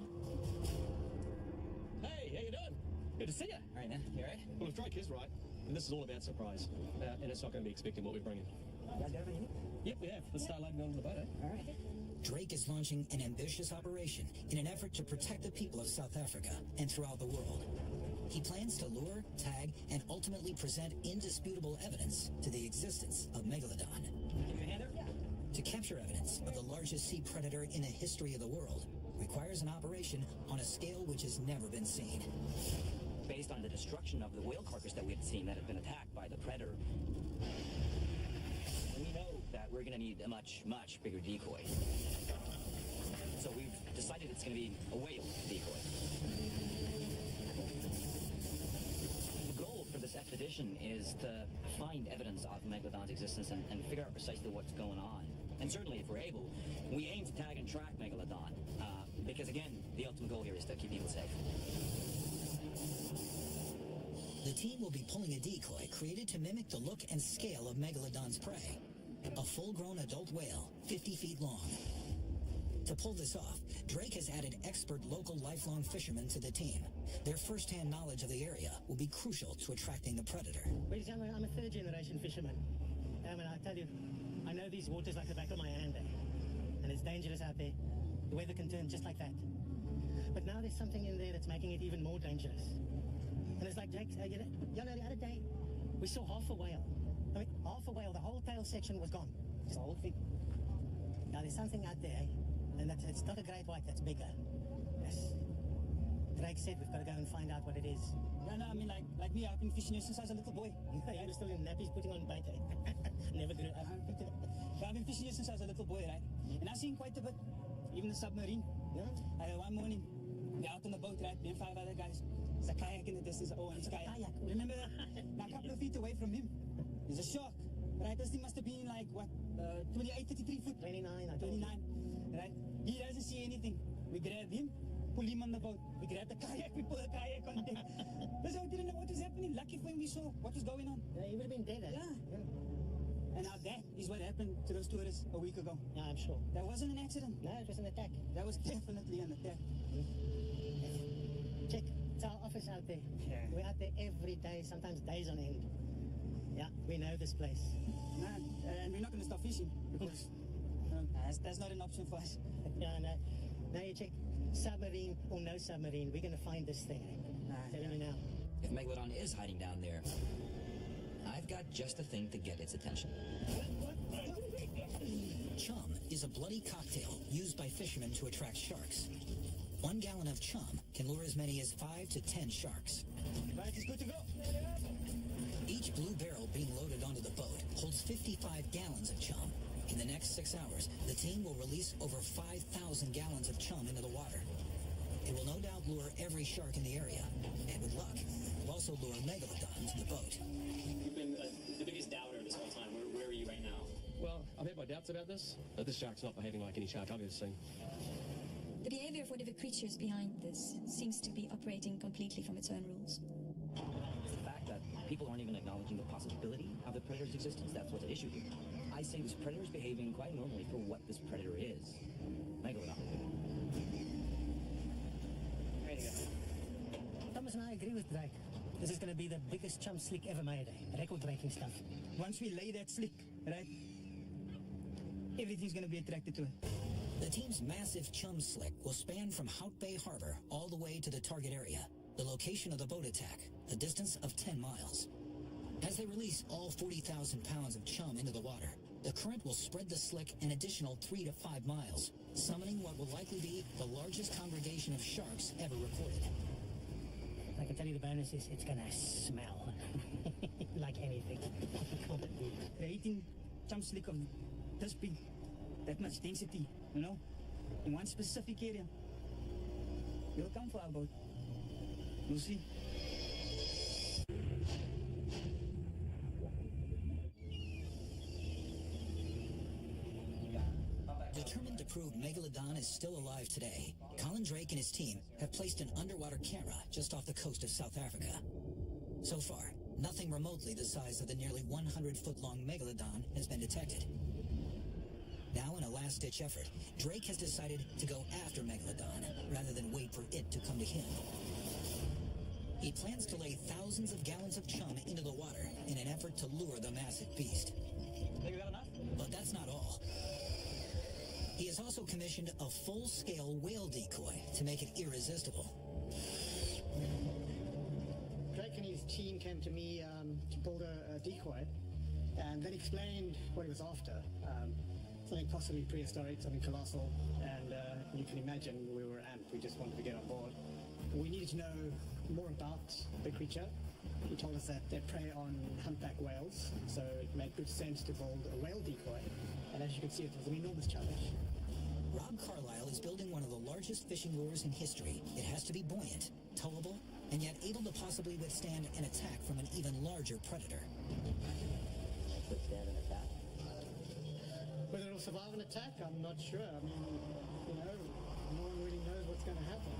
Hey, how you doing? Good to see you. All right, man. You all right? Well, if Drake is right, then this is all about surprise. And it's not going to be expecting what we're bringing. You guys got everything you need? Yep, we have. Let's start loading onto the boat, eh? All right. Drake is launching an ambitious operation in an effort to protect the people of South Africa and throughout the world. He plans to lure, tag, and ultimately present indisputable evidence to the existence of Megalodon. Give me a hand there? Yeah. To capture evidence of the largest sea predator in the history of the world requires an operation on a scale which has never been seen. Based on the destruction of the whale carcass that we had seen that had been attacked by the predator, we know that we're going to need a much, much bigger decoy. So we've decided it's going to be a whale decoy. The goal for this expedition is to find evidence of Megalodon's existence and figure out precisely what's going on. And certainly, if we're able, we aim to tag and track Megalodon. Because again, the ultimate goal here is to keep people safe. The team will be pulling a decoy created to mimic the look and scale of Megalodon's prey. A full-grown adult whale, 50 feet long. To pull this off, Drake has added expert local lifelong fishermen to the team. Their first-hand knowledge of the area will be crucial to attracting the predator. Well, I'm a third-generation fisherman. And I tell you, I know these waters like the back of my hand, and it's dangerous out there. The weather can turn just like that. But now there's something in there that's making it even more dangerous. And it's like, Jake, you know, the other day, we saw half a whale. I mean, half a whale, the whole tail section was gone. Just the whole thing. Now there's something out there, and it's not a great white, that's bigger. Yes. Drake said we've got to go and find out what it is. No, I mean, like me, I've been fishing here since I was a little boy. Yeah, you're still in nappies putting on bait, eh? Never grew up. I've been fishing here since I was a little boy, right? And I've seen quite a bit, even the submarine. Yeah. One morning, we're out on the boat, right? Me and 5 other guys. There's a kayak in the distance. Oh, and it's a kayak. Remember that? Now, a couple of feet away from him, there's a shark. Right? This thing must have been like, what, 28, 33 foot? 29, 29, right? He doesn't see anything. We grab him, pull him on the boat. We grab the kayak, we pull the kayak on deck. That's how we didn't know what was happening. Lucky for him, we saw what was going on. Yeah, he would have been dead, eh? Yeah. And now that is what happened to those tourists a week ago. Yeah, I'm sure. That wasn't an accident. No, it was an attack. That was definitely an attack. Check. It's our office out there. Yeah. We're out there every day, sometimes days on end. Yeah, we know this place. No, and we're not going to stop fishing because that's not an option for us. Yeah, no. Now you check. Submarine or no submarine, we're going to find this thing. Telling you now. If Megalodon is hiding down there, I've got just the thing to get its attention. Chum is a bloody cocktail used by fishermen to attract sharks. 1 gallon of chum can lure as many as 5 to 10 sharks. Right, it's good to go. Each blue barrel being loaded onto the boat holds 55 gallons of chum. In the next 6 hours, the team will release over 5,000 gallons of chum into the water. It will no doubt lure every shark in the area. And with luck, we'll also lure Megalodon to the boat. You've been the biggest doubter this whole time. Where are you right now? Well, I've had my doubts about this, but this shark's not behaving like any shark I've ever seen. The behavior of whatever creature is behind this seems to be operating completely from its own rules. It's the fact that people aren't even acknowledging the possibility of the predator's existence. That's what's at issue here. I say this predator is behaving quite normally for what this predator is. Megalodon. There you go. Thomas and I agree with Drake. This is going to be the biggest chum slick ever made. Record-breaking stuff. Once we lay that slick, right, everything's going to be attracted to it. The team's massive chum slick will span from Hout Bay Harbor all the way to the target area, the location of the boat attack, a distance of 10 miles. As they release all 40,000 pounds of chum into the water, the current will spread the slick an additional 3 to 5 miles, summoning what will likely be the largest congregation of sharks ever recorded. I can tell you the bonus is it's going to smell like anything. Creating chum slick of this big, that much density, you know, in one specific area. You'll come for our boat. You'll see. Determined to prove Megalodon is still alive today, Colin Drake and his team have placed an underwater camera just off the coast of South Africa. So far, nothing remotely the size of the nearly 100-foot-long Megalodon has been detected. Now, in a last-ditch effort, Drake has decided to go after Megalodon rather than wait for it to come to him. He plans to lay thousands of gallons of chum into the water in an effort to lure the massive beast. Think that enough? But that's not all. He has also commissioned a full-scale whale decoy to make it irresistible. Drake and his team came to me to build a decoy, and then explained what he was after. Something possibly prehistoric, something colossal, and you can imagine we were amped. We just wanted to get on board. We needed to know more about the creature. He told us that they prey on humpback whales, so it made good sense to build a whale decoy. And as you can see, it was an enormous challenge. Rob Carlisle is building one of the largest fishing lures in history. It has to be buoyant, towable, and yet able to possibly withstand an attack from an even larger predator. Withstand an attack? Whether it'll survive an attack, I'm not sure. I mean, you know, no one really knows what's going to happen.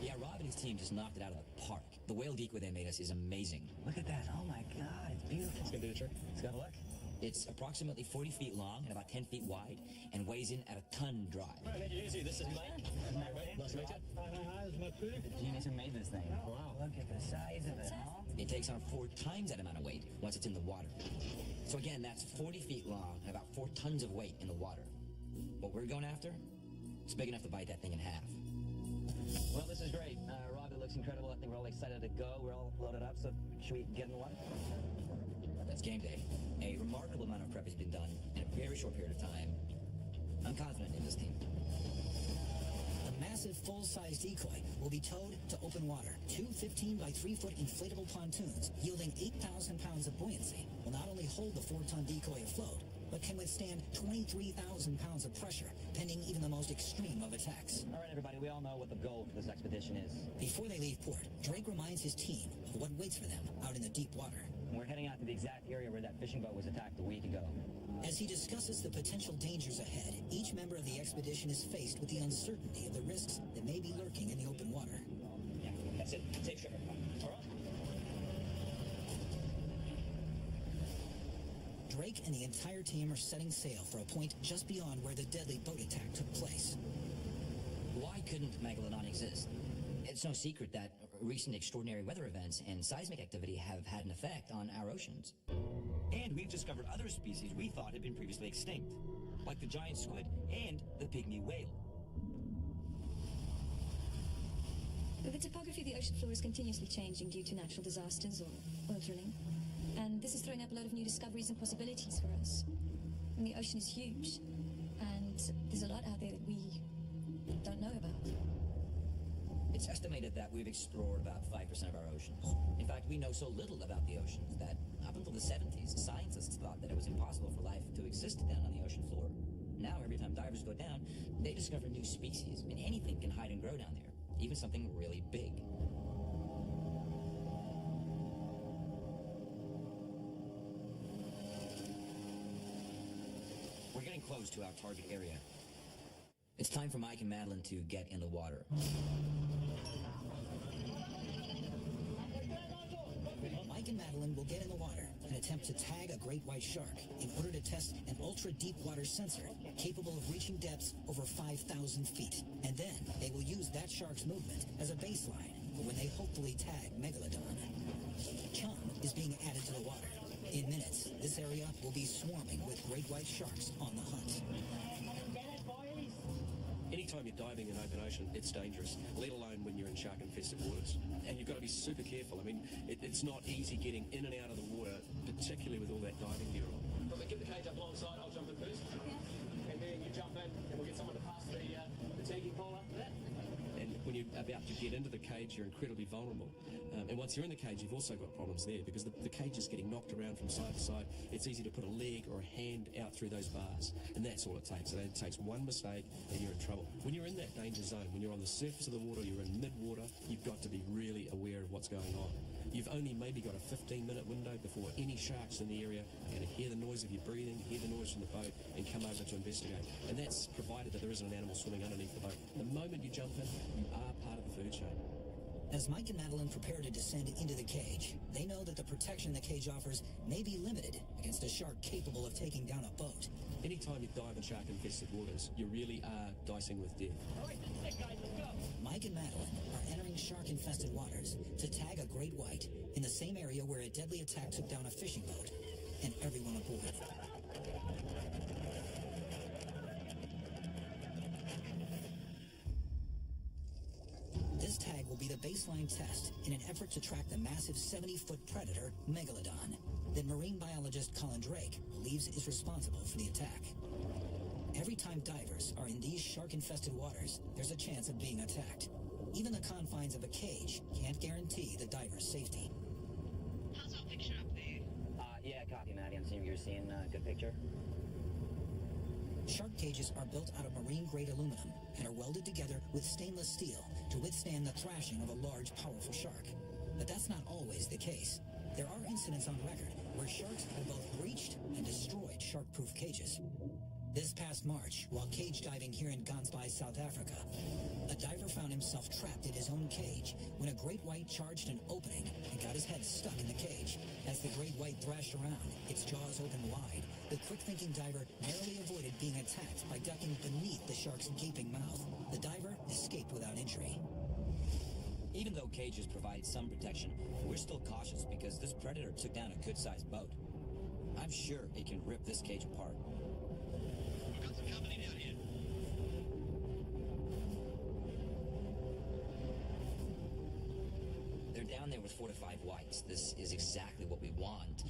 Yeah, Rob and his team just knocked it out of the park. The whale decoy they made us is amazing. Look at that. Oh my God, it's beautiful. It's going to do the trick. It's got a look. It's approximately 40 feet long and about 10 feet wide and weighs in at a ton dry. All right, easy. This is Mike. Nice to meet you. The genius who made this thing. Wow. Look at the size of it, huh? It takes on 4 times that amount of weight once it's in the water. So again, that's 40 feet long and about 4 tons of weight in the water. What we're going after, it's big enough to bite that thing in half. Well, this is great. Rob, it looks incredible. I think we're all excited to go. We're all loaded up, so should we get in the water? That's game day. A remarkable amount of prep has been done in a very short period of time. I'm confident in this team. The massive full-size decoy will be towed to open water. 2 15 by 3-foot inflatable pontoons, yielding 8,000 pounds of buoyancy, will not only hold the 4-ton decoy afloat, but can withstand 23,000 pounds of pressure, pending even the most extreme of attacks. All right, everybody, we all know what the goal for this expedition is. Before they leave port, Drake reminds his team of what waits for them out in the deep water. We're heading out to the exact area where that fishing boat was attacked a week ago. As he discusses the potential dangers ahead, each member of the expedition is faced with the uncertainty of the risks that may be lurking in the open water. Yeah, that's it. Safe shipper. All right. Drake and the entire team are setting sail for a point just beyond where the deadly boat attack took place. Why couldn't Megalodon exist? It's no secret that recent extraordinary weather events and seismic activity have had an effect on our oceans. And we've discovered other species we thought had been previously extinct, like the giant squid and the pygmy whale. The topography of the ocean floor is continuously changing due to natural disasters or oil drilling. And this is throwing up a lot of new discoveries and possibilities for us. And the ocean is huge, and there's a lot out there that we don't know about. It's estimated that we've explored about 5% of our oceans. In fact, we know so little about the oceans that up until the 70s, scientists thought that it was impossible for life to exist down on the ocean floor. Now, every time divers go down, they discover new species. I mean, anything can hide and grow down there. even something really big. We're getting close to our target area. It's time for Mike and Madeline to get in the water. Mike and Madeline will get in the water and attempt to tag a great white shark in order to test an ultra-deep water sensor capable of reaching depths over 5,000 feet. And then they will use that shark's movement as a baseline for when they hopefully tag Megalodon. Chum is being added to the water. In minutes, this area will be swarming with great white sharks on the hunt. Anytime you're diving in open ocean, it's dangerous, let alone when you're in shark-infested waters. And you've got to be super careful. I mean, it's not easy getting in and out of the water, particularly with all that diving gear on. But get the cage up alongside, I'll jump in first. And then you jump in, and we'll get someone to pass the tagging pole after that. And when you're about to get into the cage, you're incredibly vulnerable. And once you're in the cage, you've also got problems there because the cage is getting knocked around from side to side. It's easy to put a leg or a hand out through those bars, and that's all it takes. It takes one mistake and you're in trouble. When you're in that danger zone, when you're on the surface of the water, you're in mid-water, you've got to be really aware of what's going on. You've only maybe got a 15-minute window before any sharks in the area are going to hear the noise of your breathing, hear the noise from the boat, and come over to investigate. And that's provided that there isn't an animal swimming underneath the boat. The moment you jump in, you are part of the food chain. As Mike and Madeline prepare to descend into the cage, they know that the protection the cage offers may be limited against a shark capable of taking down a boat. Anytime you dive in shark-infested waters, you really are dicing with death. Mike and Madeline are entering shark-infested waters to tag a great white in the same area where a deadly attack took down a fishing boat and everyone aboard. This tag will be the baseline test in an effort to track the massive 70-foot predator, Megalodon, that marine biologist Colin Drake believes is responsible for the attack. Every time divers are in these shark-infested waters, there's a chance of being attacked. Even the confines of a cage can't guarantee the diver's safety. How's our picture up there? Yeah, copy, Maddie. I'm seeing you're seeing a good picture. Shark cages are built out of marine-grade aluminum and are welded together with stainless steel to withstand the thrashing of a large, powerful shark. But that's not always the case. There are incidents on record where sharks have both breached and destroyed shark-proof cages. This past March, while cage diving here in Gansbai, South Africa, a diver found himself trapped in his own cage when a great white charged an opening and got his head stuck in the cage. As the great white thrashed around, its jaws opened wide, the quick-thinking diver narrowly avoided being attacked by ducking beneath the shark's gaping mouth. The diver escaped without injury. Even though cages provide some protection, we're still cautious because this predator took down a good-sized boat. I'm sure it can rip this cage apart. We've got some company down here. They're down there with 4 to 5 whites. This is exactly what we want.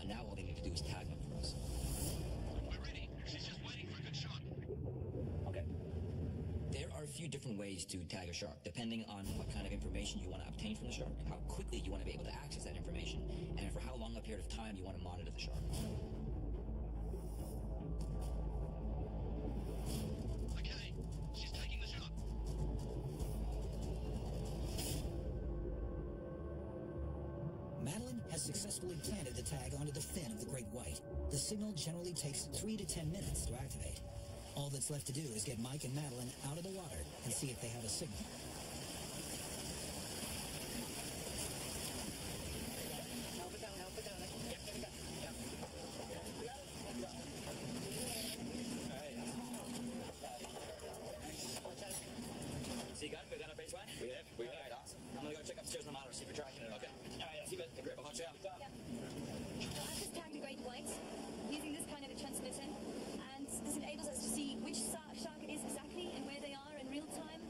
Now all they need to do is tag them for us. We're ready. She's just waiting for a good shot. Okay. There are a few different ways to tag a shark, depending on what kind of information you want to obtain from the shark, how quickly you want to be able to access that information, and for how long a period of time you want to monitor the shark. Okay, she's taking the shot. Madeline has successfully planted the tag onto the fin of the great white. The signal generally takes 3 to 10 minutes to activate. All that's left to do is get Mike and Madeline out of the water and see if they have a signal. Help it down, help it down. So you got it? We got our baseline? We have. Awesome. I'm going to go check upstairs in the monitor, see if you're tracking it. Okay. All right, see you, bud. Grab a hot shot. I've just tagged a great white using this kind of a transmitter, and this enables us to see which shark it is exactly and where they are in real time,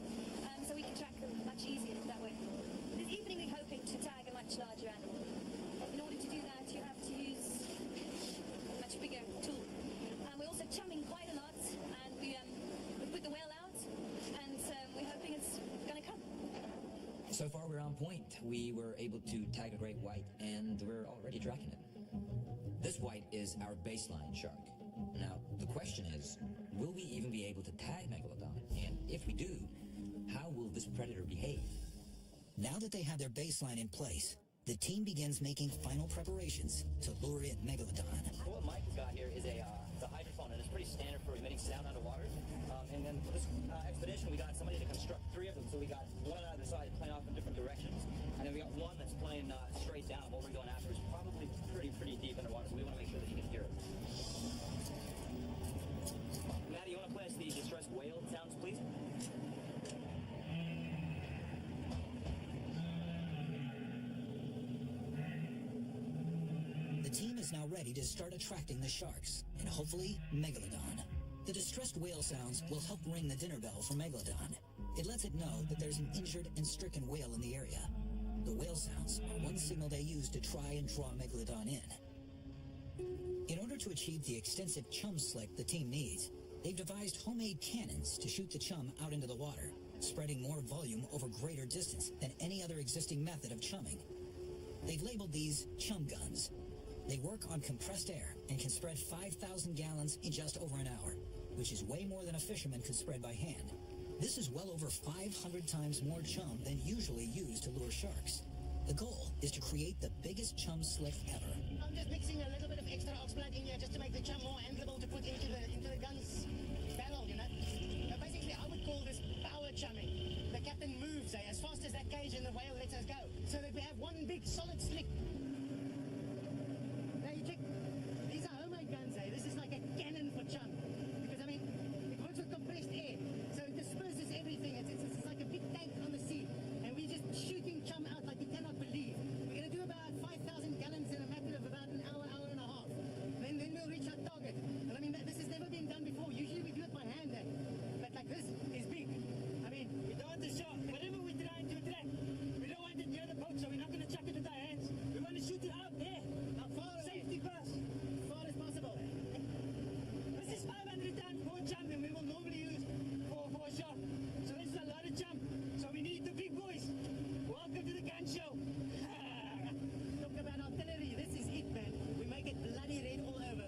so we can track them much easier that way. This evening we're hoping to tag a much larger animal. In order to do that, you have to use a much bigger tool. We're also chumming quite a lot, and we put the whale out, and we're hoping it's going to come. So far, we're on point. We were able to tag a great white, and we're already tracking it. This white is our baseline shark. Now, the question is, will we even be able to tag Megalodon? And if we do, How will this predator behave? Now that they have their baseline in place, the team begins making final preparations to lure in Megalodon. What Mike's got here is a hydrophone, and it's pretty standard for emitting sound underwater. And then for this expedition, we got somebody to construct 3 of them. So we got one on either side playing off in different directions, and then we got one that's playing straight down. What we're going after is probably pretty deep underwater, so we want to make sure that he can hear it. Maddie, you want to play us the distressed whale sounds, please? The team is now ready to start attracting the sharks, and hopefully Megalodon. The distressed whale sounds will help ring the dinner bell for Megalodon. It lets it know that there's an injured and stricken whale in the area. The whale sounds are one signal they use to try and draw Megalodon in. In order to achieve the extensive chum slick the team needs, they've devised homemade cannons to shoot the chum out into the water, spreading more volume over greater distance than any other existing method of chumming. They've labeled these chum guns. They work on compressed air and can spread 5,000 gallons in just over an hour, which is way more than a fisherman could spread by hand. This is well over 500 times more chum than usually used to lure sharks. The goal is to create the biggest chum slick ever. I'm just mixing a little bit of extra ox blood in here just to make the chum more handleable to put into the gun's barrel, you know. Now basically, I would call this power chumming. The captain moves as fast as that cage and the whale lets us go, so that we have one big solid slick. Now you check. These are homemade guns, eh? This is like a cannon for chum. Because I mean, it works with compressed air, so it disperses everything. It's like a big tank on the sea, and we're just shooting chum out like you cannot believe. We're going to do about 5,000 gallons in a matter of about an hour and a half. Then we'll reach our target. And I mean, this has never been done before. Usually we do it by hand, eh? But like this is big. I mean, we don't want the shark. Whatever we're trying to attract, we don't want it near the boat, so we're not going to chuck it with our hands. We want to shoot it out there. How far away? Safety first. As far as possible. This is 500 times more chum than we will normally use for a shark. So this is a lot of chum. So we need the big boys. Welcome to the gun show. Talk about artillery. This is it, man. We make it bloody red all over.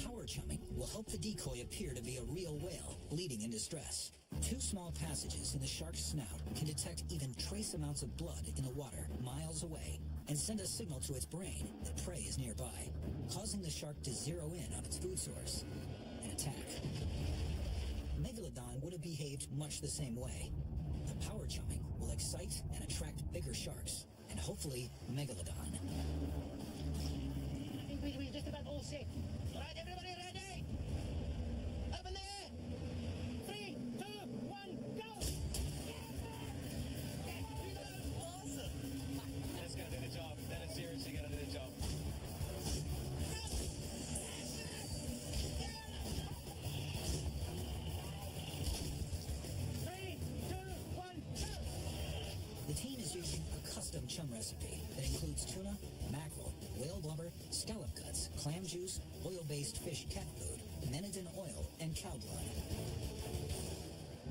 Power chumming will help the decoy appear to be a real whale bleeding in distress. 2 small passages in the shark's snout can detect even trace amounts of blood in the water miles away and send a signal to its brain that prey is nearby, causing the shark to zero in on its food source and attack. Megalodon would have behaved much the same way. The power chumming will excite and attract bigger sharks, and hopefully Megalodon. I think we're just about all set. All right, everybody ready? Open there! 3, 2, 1, go! Awesome! That's gonna do the job. That is seriously gonna do the job. The team is using a custom chum recipe that includes tuna, mackerel, whale blubber, scallop guts, clam juice, oil-based fish cat food, Menadin oil, and cow blood.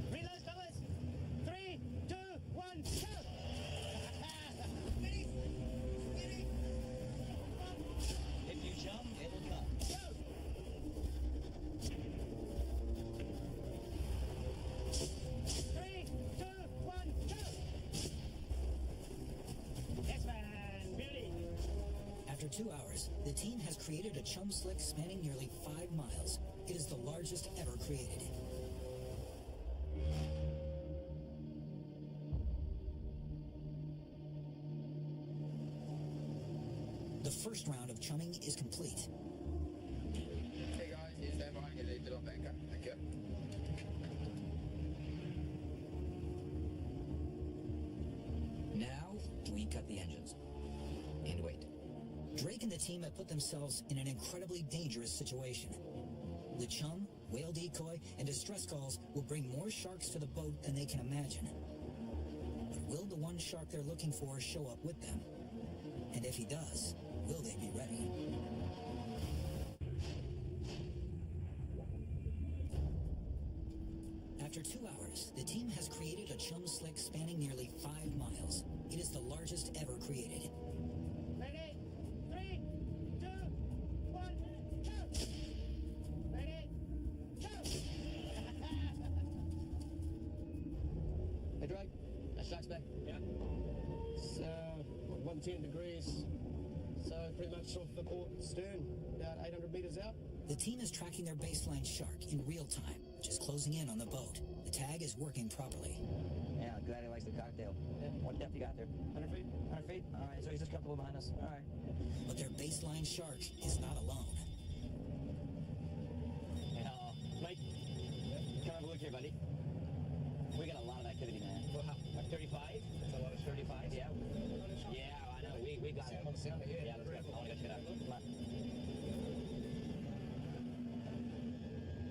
Reload, fellas! 3, 2, 1, go! Ready? Ready? If you jump, it'll come. Go! 3, 2, 1, go! Yes, man, Billy. After 2 hours, the team has created a chum slick spanning nearly 5 miles. It is the largest ever created. The first round of chumming is complete. Hey guys, is that fine? Get it up anchor. Thank you. Now, we cut the engines. And wait. Drake and the team have put themselves in an incredibly dangerous situation. The chum, whale decoy, and distress calls will bring more sharks to the boat than they can imagine. But will the one shark they're looking for show up with them? And if he does, will they be ready? After 2 hours, the team has created a chum slick spanning nearly 5 miles. It is the largest ever created. Ready? 3, 2, 1, go! Ready? Go! some 10 degrees. So pretty much off the port stern, about 800 meters out. The team is tracking their baseline shark in real time, which is closing in on the boat. The tag is working properly. Yeah, glad he likes the cocktail. Yeah. What depth you got there? 100 feet. 100 feet? All right, so he's just comfortable behind us. All right. But their baseline shark is not alone. Mike, come have a look here, buddy. We got a lot of activity, man. Well, how? 35? That's a lot of 35? Yeah. Yeah, I know. We got it. Yeah, let's go. I want to go check it out. Come on.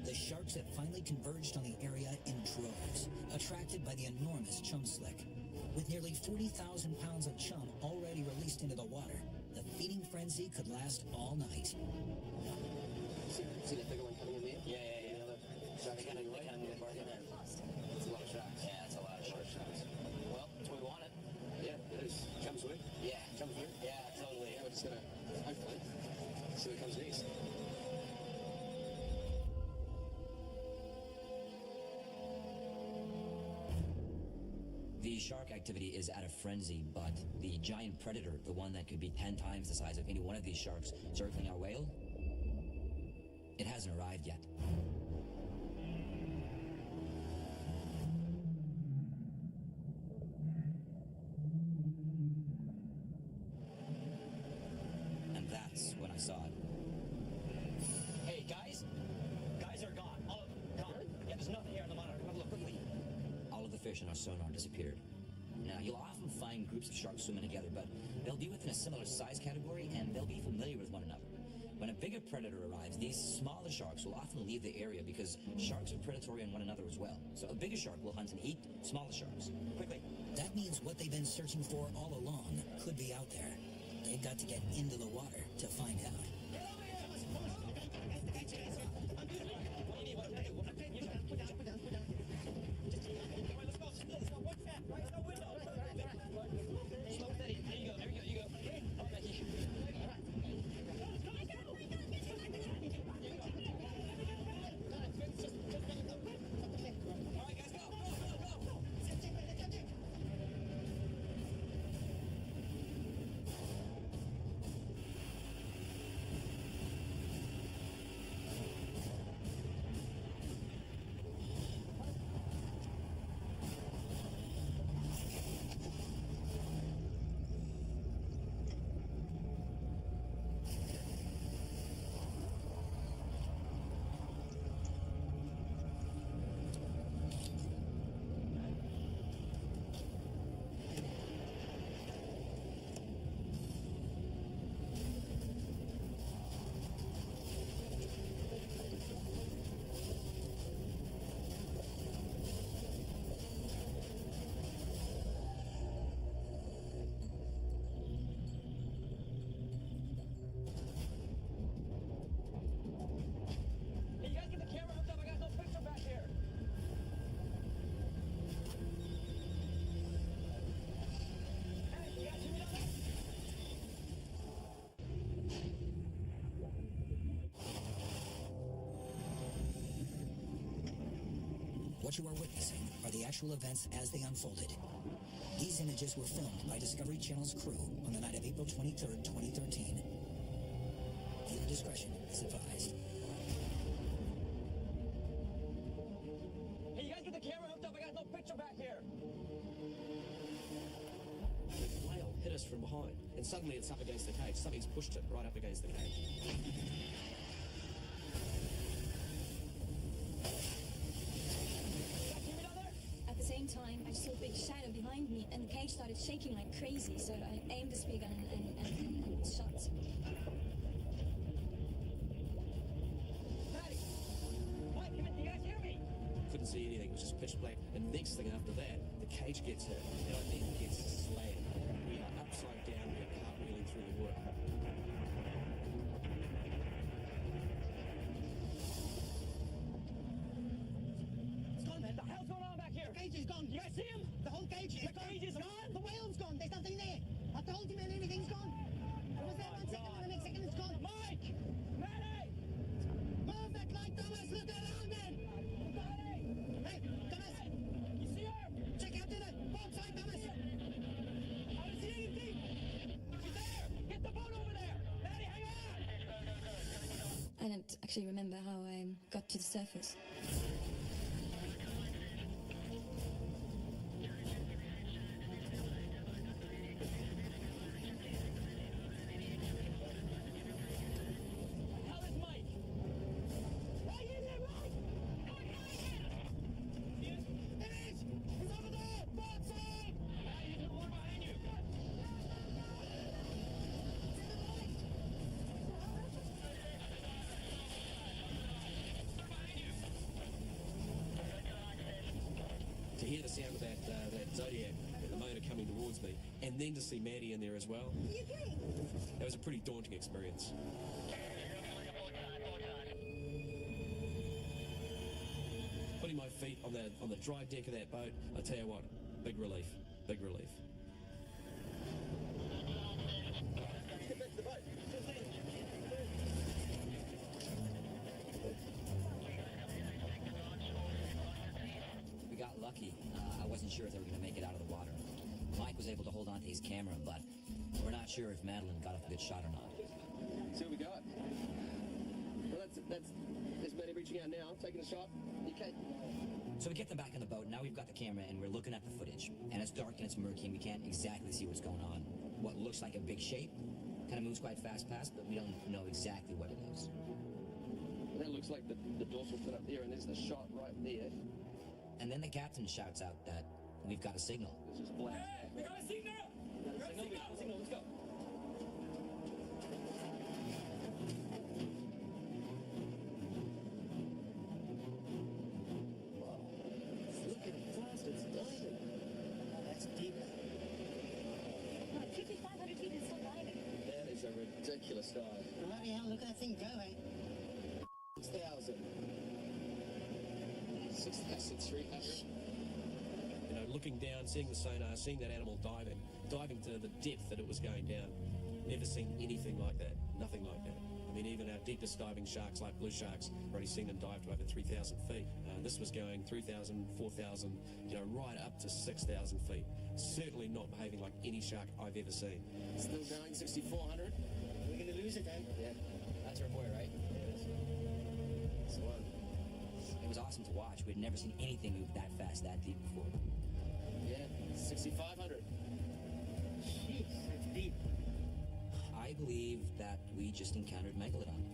The sharks have finally converged on the area in droves, attracted by the enormous chum slick. With nearly 40,000 pounds of chum already released into the water, the feeding frenzy could last all night. See that bigger one coming in there? Yeah. They kind of move apart in there. That's a lot of sharks. Yeah, that's a lot of sharks. Well, that's what we wanted. Yeah, it is. Chum's with. Yeah. Chum's with. Yeah, totally. Yeah, we're just going to, hopefully, see what comes next. The shark activity is at a frenzy, but the giant predator, the one that could be 10 times the size of any one of these sharks circling our whale, it hasn't arrived yet. And that's when I saw it. Hey, guys are gone. All of them. Gone. Yeah, there's nothing here on the monitor. Come have a look quickly. All of the fish in our sonar disappeared. Now, you'll often find groups of sharks swimming together, but they'll be within a similar size category and they'll be familiar with one another. When a bigger predator arrives, these smaller sharks will often leave the area because sharks are predatory on one another as well. So a bigger shark will hunt and eat smaller sharks. Quickly. That means what they've been searching for all along could be out there. They've got to get into the water to find out. What you are witnessing are the actual events as they unfolded. These images were filmed by Discovery Channel's crew on the night of April 23rd, 2013. Viewer discretion is advised. Hey, you guys get the camera hooked up? I got no picture back here. The whale hit us from behind, and suddenly it's up against the cage. Something's pushed it right up against the cage. At the same time, I saw a big shadow behind me, and the cage started shaking like crazy, so I aimed the spear gun and shot. Patty! Mike, come in, do you guys hear me? Couldn't see anything, it was just pitch black. And next thing after that, the cage gets hit, and I think it gets slammed. We are upside down, we are cartwheeling through the wood. It's gone, man. The hell's going on back here? The cage is gone. You guys see him? The whole cage is gone. Cage is gone? The whale's gone. There's nothing there. I told you, man, everything's gone. It was there 1 second, and the next second it's gone. Mike! Maddie! Move that light, Thomas. Look around, man. Hey, Thomas. You see her? Check out to the port side, Thomas. actually remember how I got to the surface. To hear the sound of that Zodiac, the motor coming towards me, and then to see Maddie in there as well, that was a pretty daunting experience. Putting my feet on the dry deck of that boat, I tell you what, big relief, big relief. Get back to the boat. We got lucky. I wasn't sure if they were going to make it out of the water. Mike was able to hold on to his camera, but we're not sure if Madeline got a good shot or not. See what we got. Well, there's Maddie reaching out now, taking a shot. Okay. So we get them back in the boat, now we've got the camera and we're looking at the footage. And it's dark and it's murky and we can't exactly see what's going on. What looks like a big shape kind of moves quite fast past, but we don't know exactly what it is. Well, that looks like the dorsal fin up there, and there's the shot right there. And then the captain shouts out that we've got a signal. It's just black. Hey, we got a signal! We got a signal, let's go. Look at it fast, it's diving. Oh, that's deep. No, 5,500 feet is still diving. That is a ridiculous dive. Bloody hell, look at that thing go, eh? 6,000. 6,300. You know, looking down, seeing the sonar, seeing that animal diving to the depth that it was going down. Never seen anything like that. Nothing like that. I mean, even our deepest diving sharks, like blue sharks, I've already seen them dive to over 3,000 feet. This was going 3,000, 4,000, right up to 6,000 feet. Certainly not behaving like any shark I've ever seen. Still going 6,400. We're going to lose it, eh? Yeah. That's our boy, right? That's the one. It was awesome to watch. We'd never seen anything move that fast, that deep before. Yeah, 6,500. Jeez, that's deep. I believe that we just encountered Megalodon.